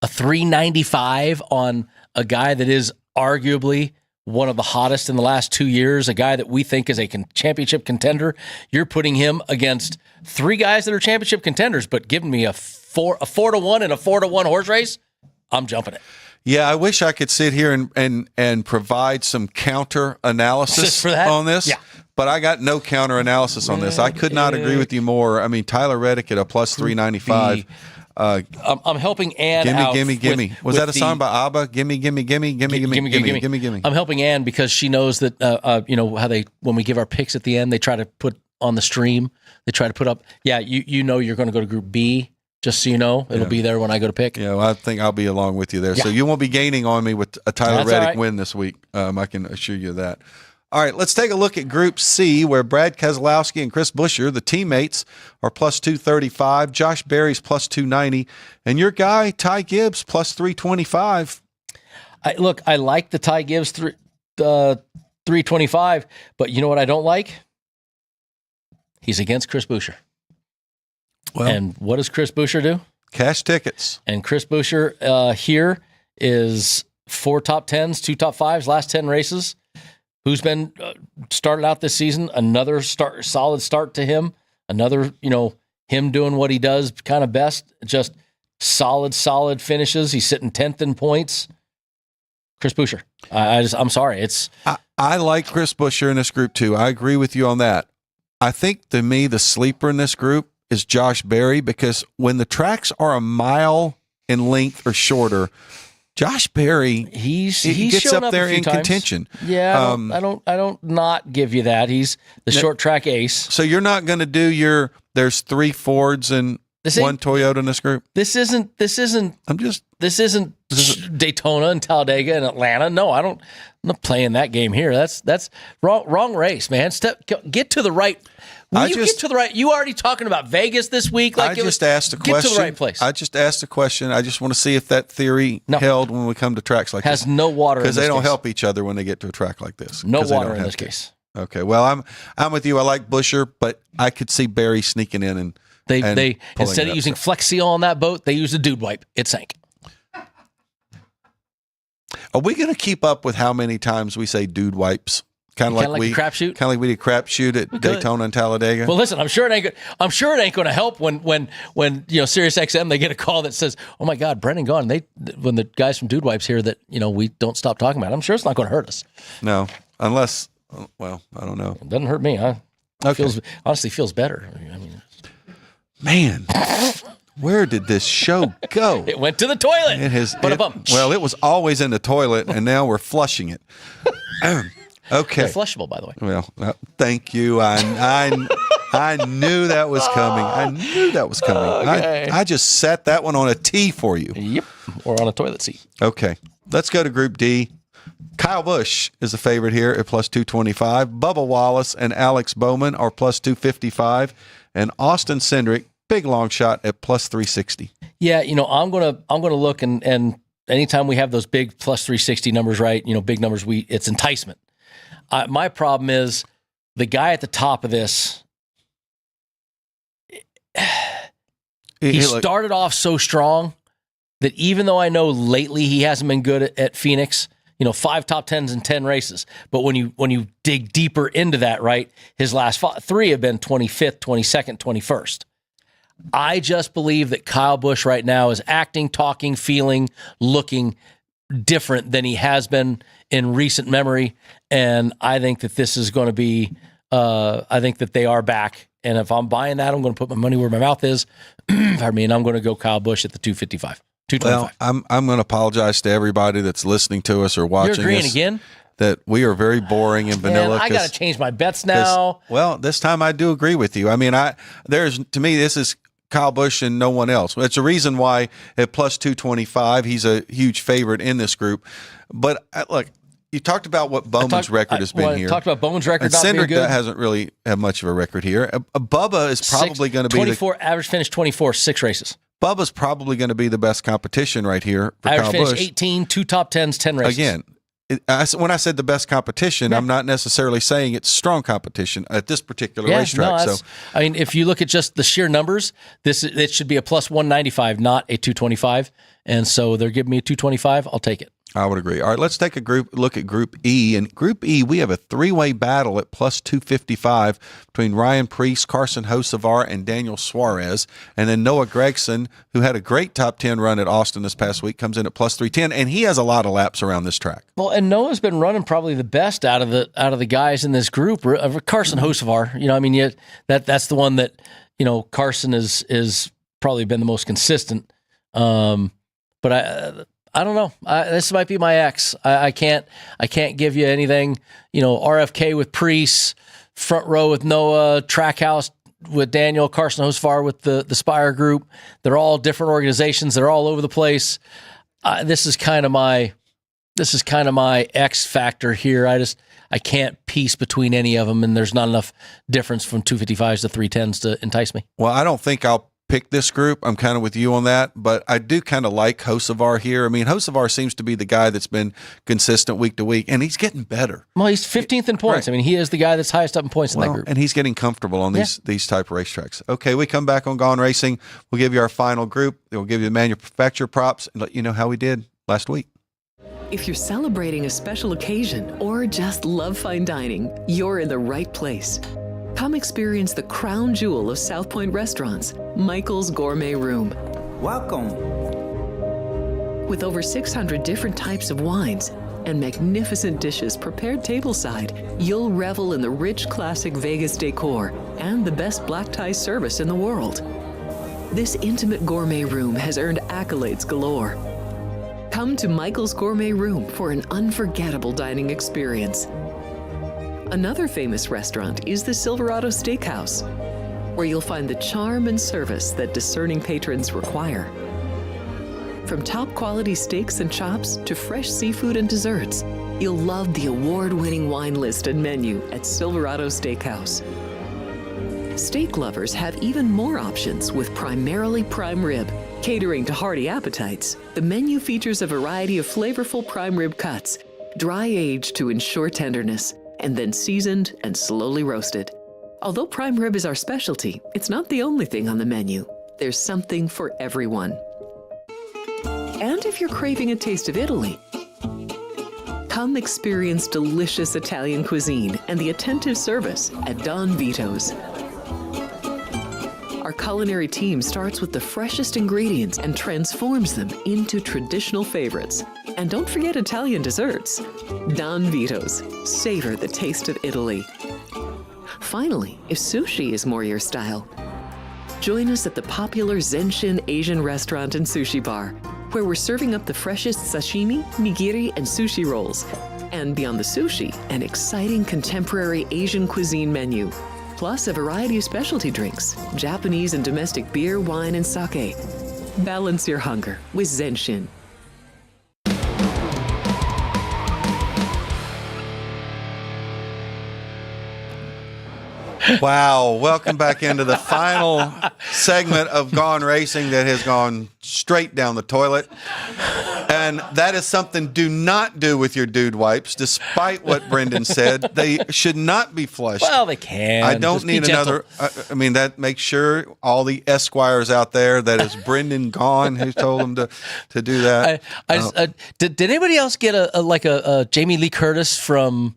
A 395 on a guy that is arguably one of the hottest in the last 2 years, a guy that we think is a championship contender. You're putting him against 3 guys that are championship contenders, but giving me a 4-1 and a 4-1 horse race, I'm jumping it. Yeah, I wish I could sit here and provide some counter analysis on this. Yeah. But I got no counter analysis on this. I could not agree with you more. I mean, Tyler Reddick at a plus 395. I'm helping Ann out. Gimme. Was that a song by ABBA? Gimme. I'm helping Ann because she knows that, how when we give our picks at the end, they try to put on the stream, they try to put up, you're going to go to Group B, just so you know. It'll be there when I go to pick. Yeah, well, I think I'll be along with you there. Yeah. So you won't be gaining on me with a Tyler Reddick win this week. I can assure you that. All right, let's take a look at Group C, where Brad Keselowski and Chris Buescher, the teammates, are plus 235. Josh Berry's plus 290. And your guy, Ty Gibbs, plus 325. I like the Ty Gibbs 325, but you know what I don't like? He's against Chris Buescher. Well, and what does Chris Buescher do? Cash tickets. And Chris Buescher here is 4 top 10s, 2 top 5s, last 10 races. Who's been started out this season? Another solid start to him. Another, him doing what he does kind of best. Just solid finishes. He's sitting 10th in points. Chris Buescher. I'm sorry. I like Chris Buescher in this group too. I agree with you on that. I think to me the sleeper in this group is Josh Berry, because when the tracks are a mile in length or shorter, Josh Berry, he gets up there in contention. Yeah, I don't not give you that. He's the short track ace. So you're not going to do there's 3 Fords and 1 Toyota in this group. This isn't Daytona and Talladega and Atlanta. No, I'm not playing that game here. That's wrong race, man. Get to the right. Get to the right? You already talking about Vegas this week? I just asked a question. Get to the right place. I just asked a question. I just want to see if that theory held when we come to tracks like this. Has no water because they don't help each other when they get to a track like this. No water in this case. Okay, well I'm with you. I like Buescher, but I could see Berry sneaking in and they instead of using Flex Seal on that boat, they used a dude wipe. It sank. Are we going to keep up with how many times we say dude wipes? Kind of like we crapshoot. Kind of like we did crapshoot at Daytona and Talladega. Well, listen, I'm sure it ain't going to help when Sirius XM they get a call that says, "Oh my God, Brendan Gaughan." When the guys from Dude Wipes hear that we don't stop talking about it, I'm sure it's not going to hurt us. No, unless I don't know. It doesn't hurt me. Okay. Honestly feels better. I mean, man, where did this show go? it went to the toilet. Well, it was always in the toilet, and now we're flushing it. Okay. They're flushable, by the way. Well, thank you. I knew that was coming. Okay. I just set that one on a T for you. Yep. Or on a toilet seat. Okay. Let's go to Group D. Kyle Busch is a favorite here at plus 225. Bubba Wallace and Alex Bowman are plus 255. And Austin Cindric, big long shot at plus 360. Yeah, I'm gonna look and anytime we have those big plus 360 numbers, right? Big numbers, it's enticement. My problem is the guy at the top of this. He started off so strong that even though I know lately he hasn't been good at Phoenix, 5 top 10s in 10 races. But when you dig deeper into that, right, his last 3 have been 25th, 22nd, 21st. I just believe that Kyle Busch right now is acting, talking, feeling, looking different than he has been in recent memory. And I think that this is going to be, I think that they are back. And if I'm buying that, I'm going to put my money where my mouth is. Pardon me. And I'm going to go Kyle Busch at the 255. 225. Well, I'm going to apologize to everybody that's listening to us or watching. You're agreeing again? That we are very boring and vanilla. Man, I got to change my bets now. Well, this time I do agree with you. I mean, to me, this is Kyle Busch and no one else. It's a reason why at plus 225, he's a huge favorite in this group. But look, you talked about what Bowman's record has been here. Talked about Bowman's record not being Cindric good. hasn't really had much of a record here. Bubba is probably going to be 24, average finish 24, 6 races. Bubba's probably going to be the best competition right here for average Kyle finish Busch. 18, 2 top 10s, 10 races. Again, when I said the best competition, I'm not necessarily saying it's strong competition at this particular racetrack. No, I mean, if you look at just the sheer numbers, it should be a plus 195, not a 225. And so they're giving me a 225. I'll take it. I would agree. All right, let's take a look at Group E. In Group E, we have a 3-way battle at plus 255 between Ryan Preece, Carson Hocevar, and Daniel Suarez. And then Noah Gragson, who had a great top 10 run at Austin this past week, comes in at plus 310, and he has a lot of laps around this track. Well, and Noah's been running probably the best out of the guys in this group. Carson Hocevar, that's the one that Carson is probably been the most consistent. But I don't know. This might be my ex. I can't give you anything. RFK with Preece, front row with Noah, Trackhouse with Daniel, Carson Hocevar with the Spire Group. They're all different organizations. They're all over the place. This is kind of my X factor here. I can't piece between any of them, and there's not enough difference from 255s to 310s to entice me. Well, I don't think I'll pick this group. I'm kind of with you on that, but I do kind of like Hocevar here. I mean, Hocevar seems to be the guy that's been consistent week to week, and he's getting better. Well, he's 15th in points. Right. I mean, he is the guy that's highest up in points in that group. And he's getting comfortable on these type of racetracks. Okay, we come back on Gaughan Racing. We'll give you our final group. We'll give you the manufacturer props and let you know how we did last week. If you're celebrating a special occasion or just love fine dining, you're in the right place. Come experience the crown jewel of South Point restaurants, Michael's Gourmet Room. Welcome. With over 600 different types of wines and magnificent dishes prepared tableside, you'll revel in the rich classic Vegas decor and the best black tie service in the world. This intimate gourmet room has earned accolades galore. Come to Michael's Gourmet Room for an unforgettable dining experience. Another famous restaurant is the Silverado Steakhouse, where you'll find the charm and service that discerning patrons require. From top quality steaks and chops to fresh seafood and desserts, you'll love the award-winning wine list and menu at Silverado Steakhouse. Steak lovers have even more options with primarily prime rib. Catering to hearty appetites, the menu features a variety of flavorful prime rib cuts, dry-aged to ensure tenderness, and then seasoned and slowly roasted. Although prime rib is our specialty, it's not the only thing on the menu. There's something for everyone. And if you're craving a taste of Italy, come experience delicious Italian cuisine and the attentive service at Don Vito's. Our culinary team starts with the freshest ingredients and transforms them into traditional favorites. And don't forget Italian desserts. Don Vito's. Savor the taste of Italy. Finally, if sushi is more your style, join us at the popular Zenshin Asian restaurant and sushi bar, where we're serving up the freshest sashimi, nigiri, and sushi rolls. And beyond the sushi, an exciting contemporary Asian cuisine menu, plus a variety of specialty drinks, Japanese and domestic beer, wine, and sake. Balance your hunger with Zenshin. Wow. Welcome back into the final segment of Gaughan Racing that has gone straight down the toilet. And that is something do not do with your dude wipes, despite what Brendan said. They should not be flushed. Well, they can. I don't Just need be gentle. another. I mean, that makes sure all the Esquires out there, that is Brendan Gaughan who told them to do that. Did anybody else get a Jamie Lee Curtis from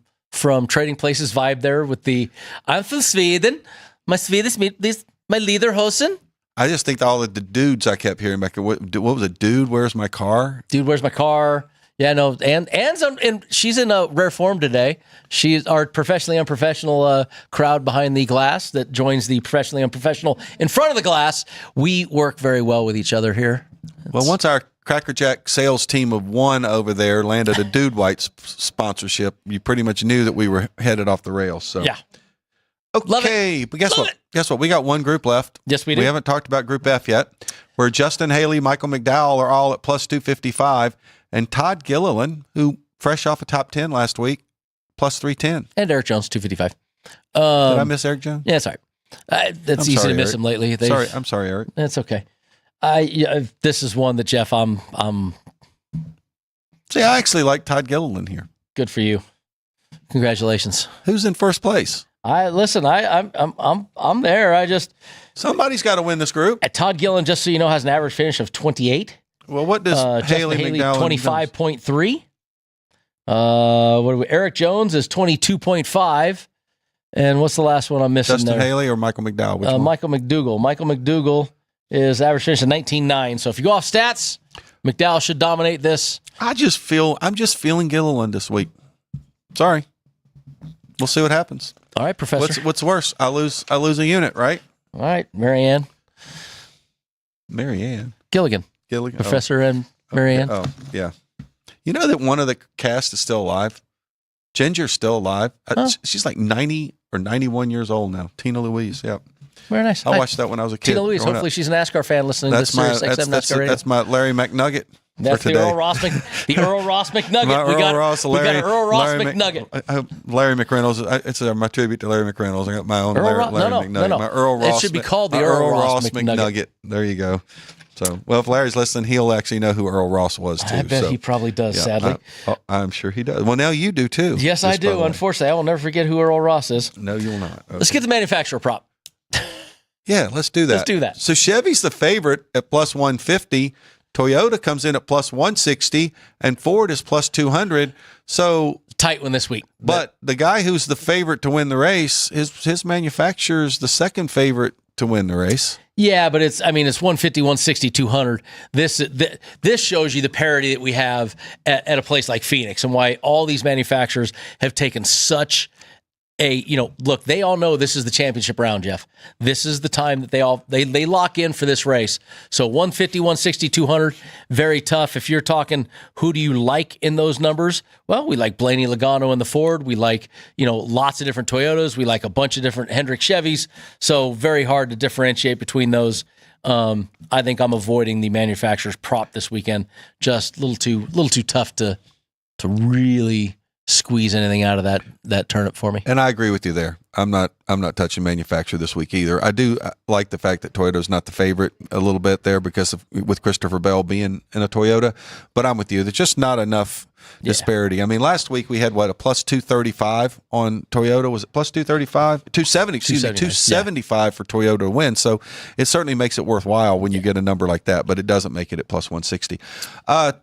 Trading Places vibe there with the I'm from Sweden, my Swedish my Lederhosen? I just think all of the dudes I kept hearing back. What was it? Dude, where's my car? Dude, where's my car? Yeah, no, Anne's and she's in a rare form today. She's our professionally unprofessional crowd behind the glass that joins the professionally unprofessional in front of the glass. We work very well with each other here. Well, once our Cracker Jack sales team of one over there landed a Dude White sponsorship, you pretty much knew that we were headed off the rails. So yeah. Okay, but guess what? Guess what? We got one group left. Yes, we do. We haven't talked about Group F yet, where Justin Haley, Michael McDowell are all at plus 255, and Todd Gilliland, who fresh off a top 10 last week, plus 310. And Eric Jones, 255. Did I miss Eric Jones? Yeah, sorry. That's easy to miss him lately. I'm sorry, Eric. That's okay. This is one that Jeff, I'm See, I actually like Todd Gilliland here. good for you. Congratulations. Who's in first place? I'm there. I just Somebody's got to win this group. Todd Gillen, just so you know, has an average finish of 28. Well, what does Haley McDowell 25.3. Eric Jones is 22.5. And what's the last one I'm missing Justin there? Haley or Michael McDowell? Which one? Michael McDougall. Michael McDougall is average finish of 19.9. So if you go off stats, McDowell should dominate this. I'm just feeling Gilliland this week. Sorry. We'll see what happens. All right, Professor. What's worse? I lose a unit, right? All right, Marianne Gilligan. Professor and Marianne. Oh, yeah. You know that one of the cast is still alive? Ginger's still alive. She's like 90 or 91 years old now. Tina Louise, yeah. Very nice. I watched that when I was a kid. Tina Louise, hopefully she's a NASCAR fan listening to Sirius XM NASCAR Radio. That's my Larry McNugget. That's for the today. Earl Ross McNugget. We got Earl Ross McNugget. Larry McReynolds. It's my tribute to Larry McReynolds. I got my own Larry McNugget. No. My Earl Ross. It should be called the Earl Ross McNugget. There you go. So, well, if Larry's listening, he'll actually know who Earl Ross was too. I bet he probably does. Yeah, sadly, I'm sure he does. Well, now you do too. Yes, I do. Unfortunately, I will never forget who Earl Ross is. No, you'll not. Okay. Let's get the manufacturer prop. Yeah, let's do that. So Chevy's the favorite at plus 150. Toyota comes in at plus 160, and Ford is plus 200. So tight one this week. But the guy who's the favorite to win the race, his manufacturer's the second favorite to win the race. Yeah, but it's 150, 160, 200. This shows you the parity that we have at a place like Phoenix and why all these manufacturers have taken such look, they all know this is the championship round, Jeff. This is the time that they lock in for this race. So 150, 160, 200, very tough. If you're talking who do you like in those numbers? Well, we like Blaney Logano in the Ford. We like, lots of different Toyotas. We like a bunch of different Hendrick Chevys. So very hard to differentiate between those. I think I'm avoiding the manufacturer's prop this weekend. Just a little too tough to really squeeze anything out of that turnip for me. And I agree with you there. I'm not touching manufacturer this week either. I do like the fact that Toyota's not the favorite a little bit there because with Christopher Bell being in a Toyota, but I'm with you. There's just not enough disparity. Yeah. I mean, last week we had a plus 235 on Toyota. Was it plus 235? 270, excuse me, 275 for Toyota to win. So it certainly makes it worthwhile when you get a number like that, but it doesn't make it at plus 160.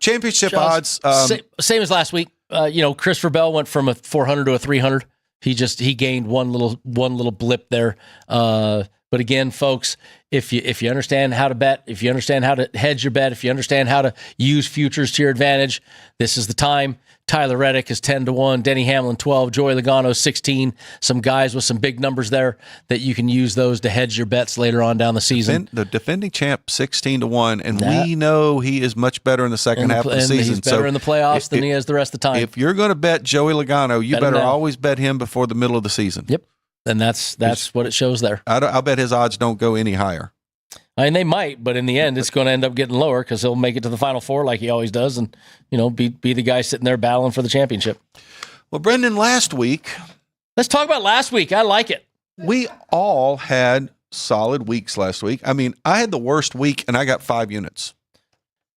Championship odds. Same as last week. Christopher Bell went from a 400 to a 300. He gained one little blip there. But again, folks, if you understand how to bet, if you understand how to hedge your bet, if you understand how to use futures to your advantage, this is the time Tyler Reddick is 10-1, Denny Hamlin 12, Joey Logano 16. Some guys with some big numbers there that you can use those to hedge your bets later on down the season. The defending champ 16-1, and we know he is much better in the second half of the season. He's better in the playoffs than he is the rest of the time. If you're going to bet Joey Logano, you better always bet him before the middle of the season. Yep, and that's what it shows there. I'll bet his odds don't go any higher. And they might, but in the end, it's going to end up getting lower because he'll make it to the Final Four like he always does, and be the guy sitting there battling for the championship. Well, Brendan, last week, let's talk about last week. I like it. We all had solid weeks last week. I mean, I had the worst week, and I got 5 units.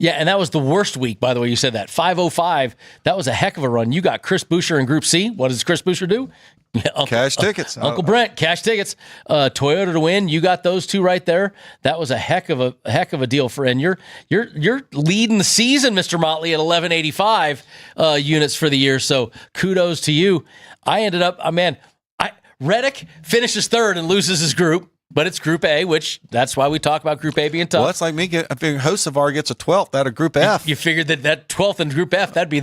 Yeah, and that was the worst week, by the way. You said that 505. That was a heck of a run. You got Chris Buescher in Group C. What does Chris Buescher do? Cash tickets. Uncle Brent, cash tickets. Toyota to win. You got those two right there. That was a heck of a deal for. And you're leading the season, Mr. Motley, at 1185 units for the year. So kudos to you. I ended up, Reddick finishes third and loses his group. But it's Group A, which that's why we talk about Group A being tough. Well, that's like me. I figured Hocevar gets a 12th out of Group F. You figured that 12th in Group F, that'd be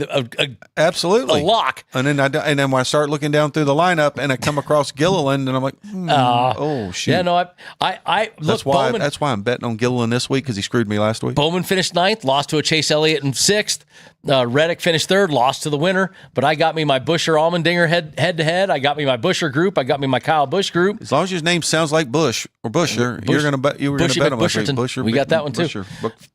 absolutely a lock. And then when I start looking down through the lineup and I come across Gilliland, and I'm like, oh shoot. Yeah, no, I look. That's why I'm betting on Gilliland this week because he screwed me last week. Bowman finished 9th, lost to a Chase Elliott in 6th. Reddick finished 3rd, lost to the winner. But I got me my Buescher Allmendinger head to head. I got me my Buescher group. I got me my Kyle Busch group. As long as your name sounds like Bush or Buescher, you were going to bet him. Buescherton. We got that one too.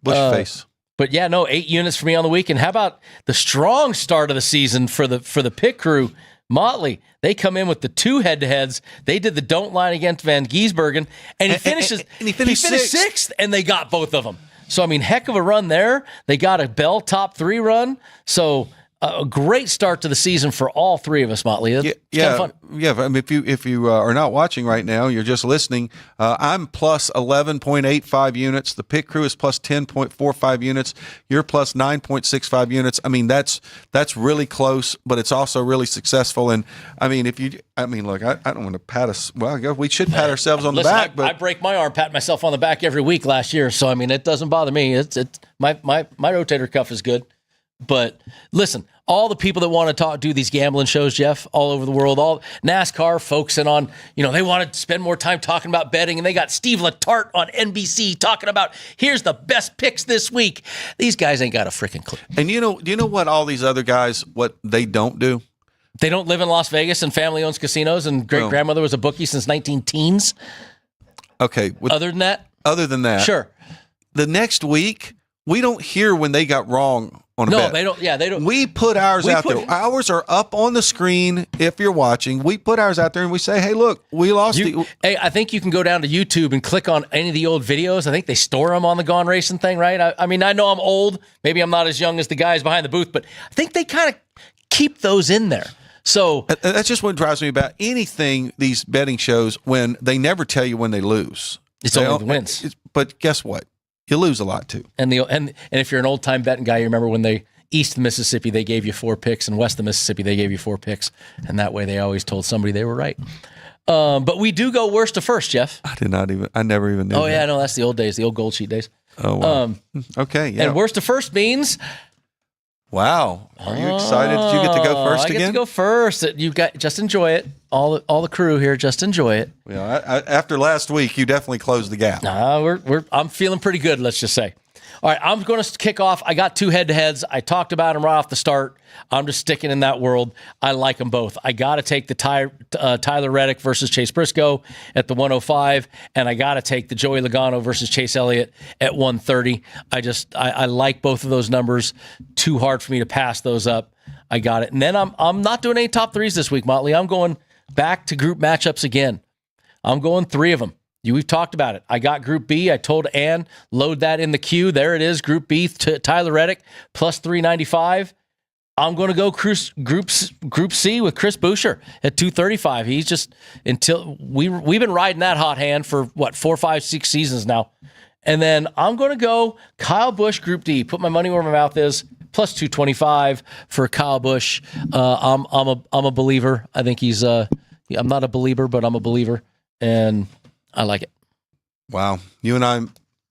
Bush face. But yeah, no, 8 units for me on the week. And how about the strong start of the season for the pit crew? Motley, they come in with the 2 head-to-heads. They did the don't line against Van Giesbergen, and he finished 6th, and they got both of them. So, heck of a run there. They got a Bell top 3 run. So, a great start to the season for all 3 of us, Motley. It's kind of fun. Yeah. If you are not watching right now, you're just listening. I'm plus 11.85 units. The pit crew is plus 10.45 units. You're plus 9.65 units. That's really close, but it's also really successful. And look, I don't want to pat us. Well, we should pat ourselves on the back. But I break my arm, pat myself on the back every week last year. So it doesn't bother me. It's my rotator cuff is good. But listen, all the people that want to do these gambling shows, Jeff, all over the world, all NASCAR focusing on, they want to spend more time talking about betting, and they got Steve Letarte on NBC talking about here's the best picks this week. These guys ain't got a freaking clue. And do you know what all these other guys, what they don't do? They don't live in Las Vegas and family owns casinos, and great grandmother was a bookie since 19-teens. Okay. Other than that, sure. The next week, we don't hear when they got wrong. They don't. Yeah, they don't. We put ours out there. Ours are up on the screen if you're watching. We put ours out there and we say, hey, look, we lost. Hey, I think you can go down to YouTube and click on any of the old videos. I think they store them on the Gaughan Racing thing, right? I know I'm old. Maybe I'm not as young as the guys behind the booth, but I think they kind of keep those in there. So that's just what drives me about anything, these betting shows, when they never tell you when they lose. It's only the wins. But guess what? You lose a lot too. And if you're an old time betting guy, you remember when they east of Mississippi they gave you 4 picks, and west of Mississippi they gave you 4 picks, and that way they always told somebody they were right. But we do go worst to first, Jeff. I never even knew. Oh yeah, no, that's the old days, the old gold sheet days. Oh wow. Okay, yeah. And worst to first means. Wow, are you excited that you get to go first again? I get to go first. Just enjoy it. All the crew here, just enjoy it. Yeah, after last week, you definitely closed the gap. I'm feeling pretty good. Let's just say. All right, I'm going to kick off. I got 2 head-to-heads. I talked about them right off the start. I'm just sticking in that world. I like them both. I got to take the Tyler Reddick versus Chase Briscoe at the 105, and I got to take the Joey Logano versus Chase Elliott at 130. I like both of those numbers. Too hard for me to pass those up. I got it. And then I'm not doing any top 3s this week, Motley. I'm going back to group matchups again. I'm going 3 of them. We've talked about it. I got Group B. I told Ann, load that in the queue. There it is, Group B, Tyler Reddick, plus 395. I'm going to go Group C with Chris Buescher at 235. He's just, until we've been riding that hot hand for, 4, 5, 6 seasons now. And then I'm going to go Kyle Busch, Group D. Put my money where my mouth is, plus 225 for Kyle Busch. I'm a believer. I think he's, I'm not a believer, but I'm a believer. And I like it. Wow. You and I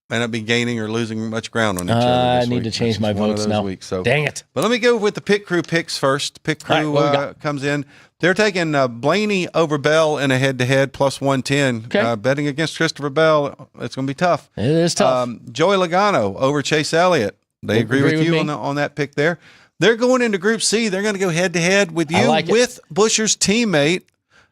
may not be gaining or losing much ground on each other. I this need week. to change This my is one of votes those now. weeks, so. Dang it. But let me go with the pit crew picks first. Pit crew All right, what we got? comes in. They're taking Blaney over Bell in a head-to-head plus 110. Okay. Betting against Christopher Bell, it's going to be tough. It is tough. Joey Logano over Chase Elliott. They agree with you me. on that pick there. They're going into Group C. They're going to go head-to-head with you with Buescher's teammate,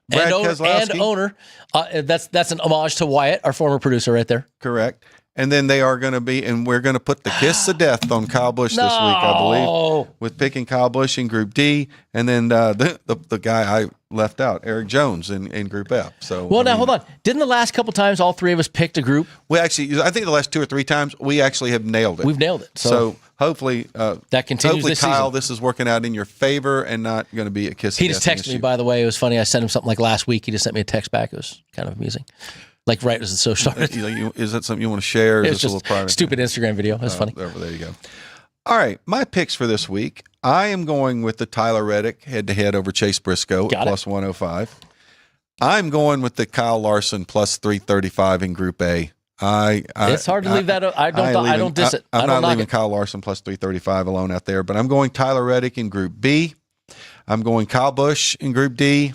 Brad Keselowski. And owner. That's an homage to Wyatt, our former producer right there. Correct. And then they are going to be, and we're going to put the kiss of death on Kyle Busch this week, I believe, with picking Kyle Busch in Group D, and then the guy I left out, Eric Jones, in Group F. So, well, hold on. Didn't the last couple times all three of us picked a group? We actually, I think the last 2 or 3 times we actually have nailed it. We've nailed it. So hopefully that continues. Hopefully, this Kyle, season. this is working out in your favor and not going to be a kiss. He just texted me, by the way. It was funny. I sent him something like last week. He just sent me a text back. It was kind of amusing. Like right as the show started. Is that something you want to share? It's just a stupid Instagram video. That's funny. There you go. All right, my picks for this week. I am going with the Tyler Reddick head-to-head over Chase Briscoe at plus 105. I'm going with the Kyle Larson plus 335 in Group A. It's hard to leave that. I don't diss it. I'm not leaving it. Kyle Larson plus 335 alone out there, but I'm going Tyler Reddick in Group B. I'm going Kyle Busch in Group D.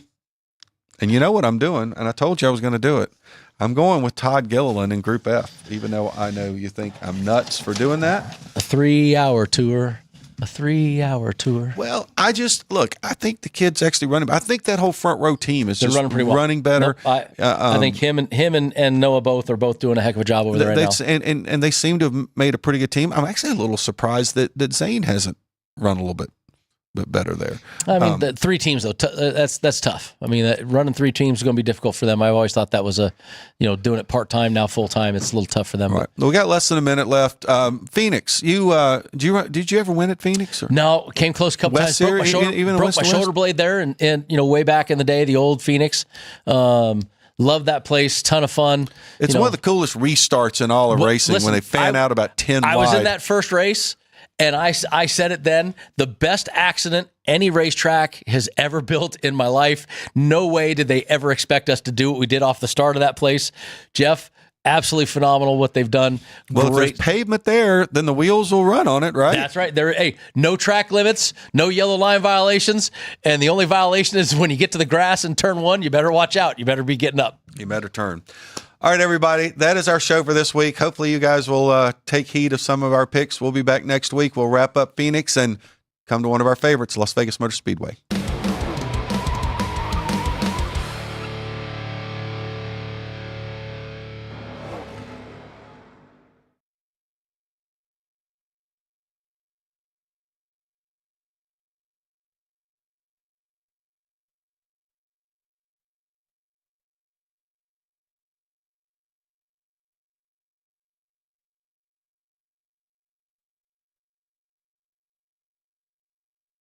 And you know what I'm doing, and I told you I was going to do it. I'm going with Todd Gilliland in Group F, even though I know you think I'm nuts for doing that. A 3-hour tour. A 3-hour tour. Well, I think the kid's actually running. I think that whole front row team is just running pretty well. Running better. Nope, I think him and Noah both are doing a heck of a job over there right now. And they seem to have made a pretty good team. I'm actually a little surprised that Zane hasn't run a little bit better there. I mean, the 3 teams though, that's tough. I mean, running 3 teams is going to be difficult for them. I've always thought that was doing it part time, now full time. It's a little tough for them. Right. We got less than a minute left. Phoenix, did you ever win at Phoenix? Or? No, came close a couple West times. Broke my shoulder blade there, and way back in the day, the old Phoenix. Love that place, ton of fun. It's one of the coolest restarts in all of racing when they fan out about 10 wide. I was in that first race. And I said it then, the best accident any racetrack has ever built in my life. No way did they ever expect us to do what we did off the start of that place. Jeff, absolutely phenomenal what they've done. Well, if there's pavement there, then the wheels will run on it, right? That's right. No track limits, no yellow line violations. And the only violation is when you get to the grass in turn 1, you better watch out. You better be getting up. You better turn. All right, everybody, that is our show for this week. Hopefully you guys will take heed of some of our picks. We'll be back next week. We'll wrap up Phoenix and come to one of our favorites, Las Vegas Motor Speedway.